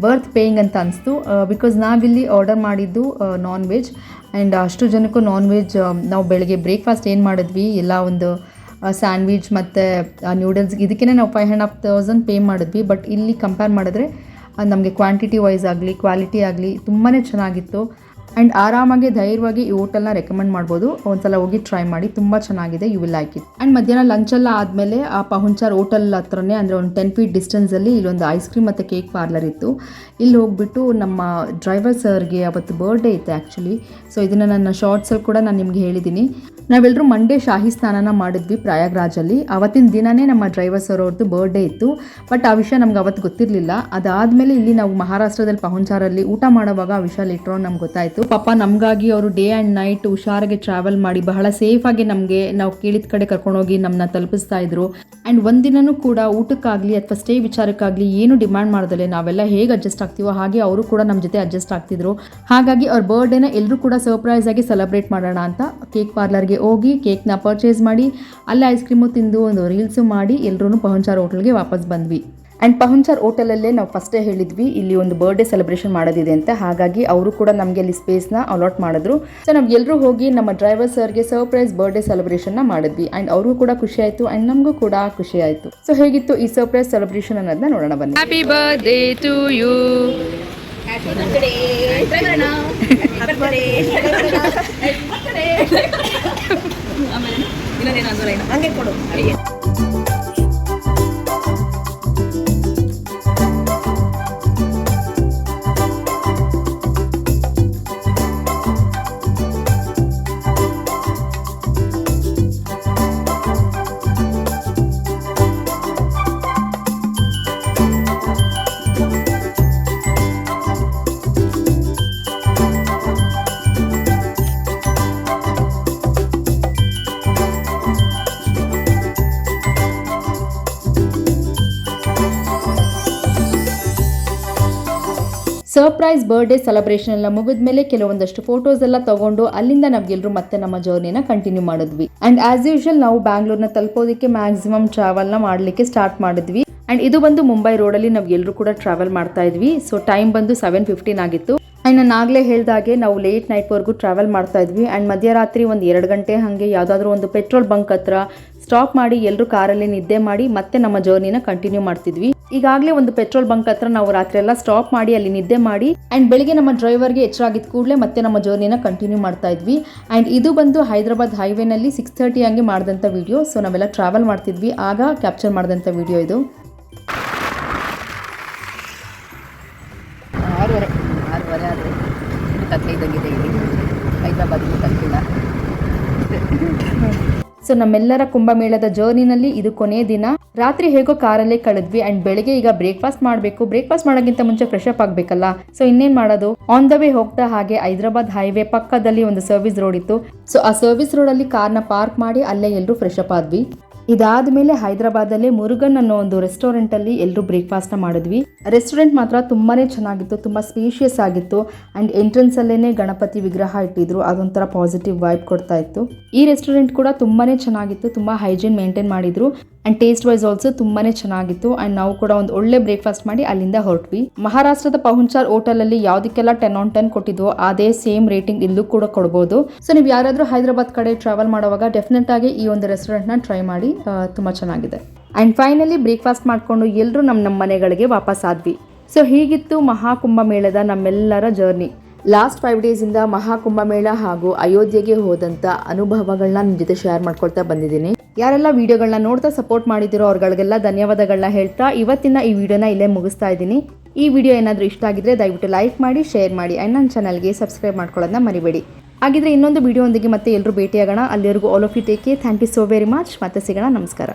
ವರ್ತ್ ಪೇಯಿಂಗ್ ಅಂತ ಅನಿಸ್ತು. ಬಿಕಾಸ್ ನಾವಿಲ್ಲಿ ಆರ್ಡರ್ ಮಾಡಿದ್ದು ನಾನ್ ವೆಜ್, ಆ್ಯಂಡ್ ಅಷ್ಟು ಜನಕ್ಕೂ ನಾನ್ ವೆಜ್. ನಾವು ಬೆಳಗ್ಗೆ ಬ್ರೇಕ್ಫಾಸ್ಟ್ ಏನು ಮಾಡಿದ್ವಿ, ಎಲ್ಲ ಒಂದು ಸ್ಯಾಂಡ್ವಿಚ್ ಮತ್ತು ನ್ಯೂಡಲ್ಸ್, ಇದಕ್ಕೇ ನಾವು 5,500 ಪೇ ಮಾಡಿದ್ವಿ. ಬಟ್ ಇಲ್ಲಿ ಕಂಪೇರ್ ಮಾಡಿದ್ರೆ ನಮಗೆ ಕ್ವಾಂಟಿಟಿ ವೈಸ್ ಆಗಲಿ ಕ್ವಾಲಿಟಿ ಆಗಲಿ ತುಂಬಾ ಚೆನ್ನಾಗಿತ್ತು. ಆ್ಯಂಡ್ ಆರಾಮಾಗಿ ಧೈರ್ಯವಾಗಿ ಈ ಹೋಟೆಲ್ನ ರೆಕಮೆಂಡ್ ಮಾಡ್ಬೋದು. ಒಂದ್ಸಲ ಹೋಗಿ ಟ್ರೈ ಮಾಡಿ, ತುಂಬ ಚೆನ್ನಾಗಿದೆ, you will like it. And ಮಧ್ಯಾಹ್ನ ಲಂಚೆಲ್ಲ ಆದಮೇಲೆ ಆ ಪಹುಂಚಾರ್ ಹೋಟೆಲ್ ಹತ್ರನೇ, ಅಂದರೆ ಒಂದು 10 feet ಡಿಸ್ಟೆನ್ಸಲ್ಲಿ ಇಲ್ಲೊಂದು ಐಸ್ ಕ್ರೀಮ್ ಮತ್ತು ಕೇಕ್ ಪಾರ್ಲರ್ ಇತ್ತು. ಇಲ್ಲಿ ಹೋಗ್ಬಿಟ್ಟು ನಮ್ಮ ಡ್ರೈವರ್ ಸರ್ಗೆ ಅವತ್ತು ಬರ್ಡೇ ಇತ್ತು ಆ್ಯಕ್ಚುಲಿ. ಸೊ ಇದನ್ನು ನನ್ನ ಶಾರ್ಟ್ಸಲ್ಲಿ ಕೂಡ ನಾನು ನಿಮಗೆ ಹೇಳಿದ್ದೀನಿ. ನಾವೆಲ್ಲರೂ ಮಂಡೇ ಶಾಹಿ ಸ್ನಾನನ ಮಾಡಿದ್ವಿ ಪ್ರಯಾಗ್ರಾಜಲ್ಲಿ. ಅವತ್ತಿನ ದಿನವೇ ನಮ್ಮ ಡ್ರೈವರ್ ಸರ್ ಅವ್ರದ್ದು ಬರ್ಡೇ ಇತ್ತು. ಬಟ್ ಆ ವಿಷಯ ನಮ್ಗೆ ಅವತ್ತು ಗೊತ್ತಿರಲಿಲ್ಲ. ಅದಾದಮೇಲೆ ಇಲ್ಲಿ ನಾವು ಮಹಾರಾಷ್ಟ್ರದಲ್ಲಿ ಪಹುಂಚಾರಲ್ಲಿ ಊಟ ಮಾಡೋವಾಗ ಆ ವಿಷಯ ಲಿಟ್ರೋ ನಮ್ಗೆ ಗೊತ್ತಾಯಿತು. ಪಾಪ ನಮಗಾಗಿ ಅವರು ಡೇ ಆ್ಯಂಡ್ ನೈಟ್ ಹುಷಾರಾಗಿ ಟ್ರಾವೆಲ್ ಮಾಡಿ ಬಹಳ ಸೇಫಾಗಿ ನಮಗೆ ನಾವು ಕೇಳಿದ ಕಡೆ ಕರ್ಕೊಂಡೋಗಿ ನಮ್ಮನ್ನ ತಲುಪಿಸ್ತಾ ಇದ್ರು. ಆ್ಯಂಡ್ ಒಂದಿನೂ ಕೂಡ ಊಟಕ್ಕಾಗಲಿ ಅಥವಾ ಸ್ಟೇ ವಿಚಾರಕ್ಕಾಗಲಿ ಏನು ಡಿಮ್ಯಾಂಡ್ ಮಾಡ್ದಲೆ ನಾವೆಲ್ಲ ಹೇಗೆ ಅಡ್ಜಸ್ಟ್ ಆಗ್ತೀವೋ ಹಾಗೆ ಅವರು ಕೂಡ ನಮ್ಮ ಜೊತೆ ಅಡ್ಜಸ್ಟ್ ಆಗ್ತಿದ್ರು. ಹಾಗಾಗಿ ಅವ್ರ ಬರ್ಡೇನ ಎಲ್ಲರೂ ಕೂಡ ಸರ್ಪ್ರೈಸ್ ಆಗಿ ಸೆಲೆಬ್ರೇಟ್ ಮಾಡೋಣ ಅಂತ ಕೇಕ್ ಪಾರ್ಲರ್ಗೆ ಹೋಗಿ ಕೇಕ್ನ ಪರ್ಚೇಸ್ ಮಾಡಿ ಅಲ್ಲೇ ಐಸ್ ಕ್ರೀಮು ತಿಂದು ಒಂದು ರೀಲ್ಸು ಮಾಡಿ ಎಲ್ಲರೂ ಪಹುಂಚಾರ್ ಹೋಟೆಲ್ಗೆ ವಾಪಸ್ ಬಂದ್ವಿ. ಆ್ಯಂಡ್ ಪಹುಂಚಾರ್ ಹೋಟೆಲಲ್ಲೇ ನಾವು ಫಸ್ಟೇ ಹೇಳಿದ್ವಿ ಇಲ್ಲಿ ಒಂದು ಬರ್ಡೇ ಸೆಲೆಬ್ರೇಷನ್ ಮಾಡೋದಿದೆ ಅಂತ. ಹಾಗಾಗಿ ಅವರು ಕೂಡ ನಮಗೆ ಅಲ್ಲಿ ಸ್ಪೇಸ್ನ ಅಲಾಟ್ ಮಾಡಿದ್ರು. ಸೊ ನಾವು ಎಲ್ಲರೂ ಹೋಗಿ ನಮ್ಮ ಡ್ರೈವರ್ ಸರ್ಗೆ ಸರ್ಪ್ರೈಸ್ ಬರ್ಡೇ ಸೆಲೆಬ್ರೇಷನ್ನ ಮಾಡಿದ್ವಿ. ಆ್ಯಂಡ್ ಅವ್ರಿಗೂ ಕೂಡ ಖುಷಿ ಆಯಿತು, ಆ್ಯಂಡ್ ನಮಗೂ ಕೂಡ ಖುಷಿ ಆಯಿತು. ಸೊ ಹೇಗಿತ್ತು ಈ ಸರ್ಪ್ರೈಸ್ ಸೆಲೆಬ್ರೇಷನ್ ಅನ್ನೋದನ್ನ ನೋಡೋಣ ಬನ್ನಿ. Happy birthday to you.
ಹಂಗೆ ಕೊಡು.
ಸರ್ಪ್ರೈಸ್ ಬರ್ಡೇ ಸೆಲೆಬ್ರೇಷನ್ ಎಲ್ಲ ಮುಗಿದ್ಮೇಲೆ ಕೆಲವೊಂದಷ್ಟು ಫೋಟೋಸ್ ಎಲ್ಲ ತಗೊಂಡು ಅಲ್ಲಿಂದ ನಮ್ಗೆಲ್ಲರೂ ಮತ್ತೆ ನಮ್ಮ ಜರ್ನಿನ ಕಂಟಿನ್ಯೂ ಮಾಡಿದ್ವಿ. ಅಂಡ್ ಆಸ್ ಯೂಶುವಲ್ ನಾವು ಬ್ಯಾಂಗ್ಳೂರ್ನ ತಲುಪೋದಕ್ಕೆ ಮ್ಯಾಕ್ಸಿಮಮ್ ಟ್ರಾವೆಲ್ನ ಮಾಡಲಿಕ್ಕೆ ಸ್ಟಾರ್ಟ್ ಮಾಡಿದ್ವಿ. ಅಂಡ್ ಇದು ಬಂದು ಮುಂಬೈ ರೋಡಲ್ಲಿ ನಾವು ಎಲ್ಲರೂ ಕೂಡ ಟ್ರಾವೆಲ್ ಮಾಡ್ತಾ ಇದ್ವಿ. ಸೊ ಟೈಮ್ ಬಂದು 7:15 ಆಗಿತ್ತು. ಆ್ಯಂಡ್ ನಾನು ಆಗಲೇ ಹೇಳಿದಾಗೆ ನಾವು ಲೇಟ್ ನೈಟ್ವರೆಗೂ ಟ್ರಾವೆಲ್ ಮಾಡ್ತಾ ಇದ್ವಿ. ಆ್ಯಂಡ್ ಮಧ್ಯರಾತ್ರಿ ಒಂದು 2 ಗಂಟೆ ಹಾಗೆ ಯಾವುದಾದ್ರೂ ಒಂದು ಪೆಟ್ರೋಲ್ ಬಂಕ್ ಹತ್ರ ಸ್ಟಾಪ್ ಮಾಡಿ ಎಲ್ಲರೂ ಕಾರಲ್ಲಿ ನಿದ್ದೆ ಮಾಡಿ ಮತ್ತೆ ನಮ್ಮ ಜರ್ನಿನ ಕಂಟಿನ್ಯೂ ಮಾಡ್ತಿದ್ವಿ. ಈಗಾಗಲೇ ಒಂದು ಪೆಟ್ರೋಲ್ ಬಂಕ್ ಹತ್ರ ನಾವು ರಾತ್ರಿ ಎಲ್ಲ ಸ್ಟಾಪ್ ಮಾಡಿ ಅಲ್ಲಿ ನಿದ್ದೆ ಮಾಡಿ ಆ್ಯಂಡ್ ಬೆಳಿಗ್ಗೆ ನಮ್ಮ ಡ್ರೈವರ್ಗೆ ಎಚ್ಚರ ಆಗಿದ್ದ ಕೂಡಲೇ ಮತ್ತೆ ನಮ್ಮ ಜರ್ನಿನ ಕಂಟಿನ್ಯೂ ಮಾಡ್ತಾ ಇದ್ವಿ. ಆ್ಯಂಡ್ ಇದು ಬಂದು ಹೈದರಾಬಾದ್ ಹೈವೇನಲ್ಲಿ 6:30 ಹಂಗೆ ಮಾಡಿದಂಥ ವಿಡಿಯೋ. ಸೊ ನಾವೆಲ್ಲ ಟ್ರಾವೆಲ್ ಮಾಡ್ತಿದ್ವಿ, ಆಗ ಕ್ಯಾಪ್ಚರ್ ಮಾಡಿದಂಥ ವಿಡಿಯೋ ಇದು.
6:30 ಆದರೂ ಕತ್ಲೈದಂಗಿದೆ ಇಲ್ಲಿ ಹೈದರಾಬಾದಿಗೆ ಕಲ್ತಿಲ್ಲ.
ಸೊ ನಮ್ಮೆಲ್ಲರ ಕುಂಭಮೇಳದ ಜರ್ನಿನಲ್ಲಿ ಇದು ಕೊನೆಯ ದಿನ. ರಾತ್ರಿ ಹೇಗೋ ಕಾರಲ್ಲೇ ಕಳೆದ್ವಿ ಆ್ಯಂಡ್ ಬೆಳಗ್ಗೆ ಈಗ ಬ್ರೇಕ್ಫಾಸ್ಟ್ ಮಾಡಬೇಕು. ಬ್ರೇಕ್ಫಾಸ್ಟ್ ಮಾಡೋಕ್ಕಿಂತ ಮುಂಚೆ ಫ್ರೆಶ್ ಅಪ್ ಆಗಬೇಕಲ್ಲ. ಸೊ ಇನ್ನೇನು ಮಾಡೋದು, ಆನ್ ದ ವೇ ಹೋಗ್ತಾ ಹಾಗೆ ಹೈದರಾಬಾದ್ ಹೈವೇ ಪಕ್ಕದಲ್ಲಿ ಒಂದು ಸರ್ವಿಸ್ ರೋಡ್ ಇತ್ತು. ಸೊ ಆ ಸರ್ವಿಸ್ ರೋಡಲ್ಲಿ ಕಾರ್ನ ಪಾರ್ಕ್ ಮಾಡಿ ಅಲ್ಲೇ ಎಲ್ಲರೂ ಫ್ರೆಶ್ ಅಪ್ ಆದ್ವಿ. ಇದಾದ್ಮೇಲೆ ಹೈದರಾಬಾದಲ್ಲೇ ಮುರುಗನ್ ಅನ್ನೋ ಒಂದು ರೆಸ್ಟೋರೆಂಟಲ್ಲಿ ಎಲ್ಲರೂ ಬ್ರೇಕ್ಫಾಸ್ಟ್ನ ಮಾಡಿದ್ವಿ. ರೆಸ್ಟೋರೆಂಟ್ ಮಾತ್ರ ತುಂಬಾ ಚೆನ್ನಾಗಿತ್ತು, ತುಂಬ ಸ್ಪೇಷಿಯಸ್ ಆಗಿತ್ತು. ಆ್ಯಂಡ್ ಎಂಟ್ರೆನ್ಸಲ್ಲೇ ಗಣಪತಿ ವಿಗ್ರಹ ಇಟ್ಟಿದ್ರು, ಅದೊಂಥರ ಪಾಸಿಟಿವ್ ವೈಬ್ ಕೊಡ್ತಾ ಇತ್ತು. ಈ ರೆಸ್ಟೋರೆಂಟ್ ಕೂಡ ತುಂಬಾ ಚೆನ್ನಾಗಿತ್ತು, ತುಂಬ ಹೈಜೀನ್ ಮೇಂಟೈನ್ ಮಾಡಿದ್ರು. ಆ್ಯಂಡ್ ಟೇಸ್ಟ್ ವೈಸ್ ಆಲ್ಸೋ ತುಂಬಾ ಚೆನ್ನಾಗಿತ್ತು. ಆ್ಯಂಡ್ ನಾವು ಕೂಡ ಒಂದು ಒಳ್ಳೆ ಬ್ರೇಕ್ಫಾಸ್ಟ್ ಮಾಡಿ ಅಲ್ಲಿಂದ ಹೊರಟ್ವಿ. ಮಹಾರಾಷ್ಟ್ರದ ಪಹುಂಚಾರ್ ಹೋಟೆಲಲ್ಲಿ ಯಾವುದಕ್ಕೆಲ್ಲ 10 on 10 ಕೊಟ್ಟಿದ್ವೋ ಅದೇ ಸೇಮ್ ರೇಟಿಂಗ್ ಇಲ್ಲೂ ಕೂಡ ಕೊಡ್ಬೋದು. ಸೊ ನೀವು ಯಾರಾದರೂ ಹೈದರಾಬಾದ್ ಕಡೆ ಟ್ರಾವೆಲ್ ಮಾಡುವಾಗ ಡೆಫಿನೆಟ್ ಆಗಿ ಈ ಒಂದು ರೆಸ್ಟೋರೆಂಟ್ನ ಟ್ರೈ ಮಾಡಿ, ತುಂಬ ಚೆನ್ನಾಗಿದೆ. ಆ್ಯಂಡ್ ಫೈನಲಿ ಬ್ರೇಕ್ಫಾಸ್ಟ್ ಮಾಡಿಕೊಂಡು ಎಲ್ಲರೂ ನಮ್ಮ ಮನೆಗಳಿಗೆ ವಾಪಸ್ ಆದ್ವಿ. ಸೊ ಹೀಗಿತ್ತು ಮಹಾಕುಂಭಮೇಳದ ನಮ್ಮೆಲ್ಲರ ಜರ್ನಿ. ಲಾಸ್ಟ್ 5 ಡೇಸಿಂದ ಮಹಾಕುಂಭಮೇಳ ಹಾಗೂ ಅಯೋಧ್ಯೆಗೆ ಹೋದಂಥ ಅನುಭವಗಳನ್ನ ನಿಮ್ಮ ಜೊತೆ ಶೇರ್ ಮಾಡ್ಕೊಳ್ತಾ ಬಂದಿದ್ದೀನಿ. ಯಾರೆಲ್ಲ ವಿಡಿಯೋಗಳನ್ನ ನೋಡ್ತಾ ಸಪೋರ್ಟ್ ಮಾಡಿದಿರೋ ಅವ್ರಿಗಳಿಗೆಲ್ಲ ಧನ್ಯವಾದಗಳನ್ನ ಹೇಳ್ತಾ ಇವತ್ತಿನ ಈ ವಿಡಿಯೋನ ಇಲ್ಲೇ ಮುಗಿಸ್ತಾ ಇದ್ದೀನಿ. ಈ ವಿಡಿಯೋ ಏನಾದರೂ ಇಷ್ಟ ಆಗಿದ್ರೆ ದಯವಿಟ್ಟು ಲೈಕ್ ಮಾಡಿ, ಶೇರ್ ಮಾಡಿ ಆ್ಯಂಡ್ ನನ್ನ ಚಾನಲ್ಗೆ ಸಬ್ಸ್ಕ್ರೈಬ್ ಮಾಡ್ಕೊಳ್ಳೋದನ್ನ ಮರಿಬೇಡಿ. ಹಾಗಿದ್ರೆ ಇನ್ನೊಂದು ವಿಡಿಯೋ ಒಂದಿಗೆ ಮತ್ತೆ ಎಲ್ಲರೂ ಭೇಟಿಯಾಗೋಣ. ಅಲ್ಲಿವರೆಗೂ all of you take care. Thank you so very much. ಮತ್ತೆ ಸಿಗೋಣ. ನಮಸ್ಕಾರ.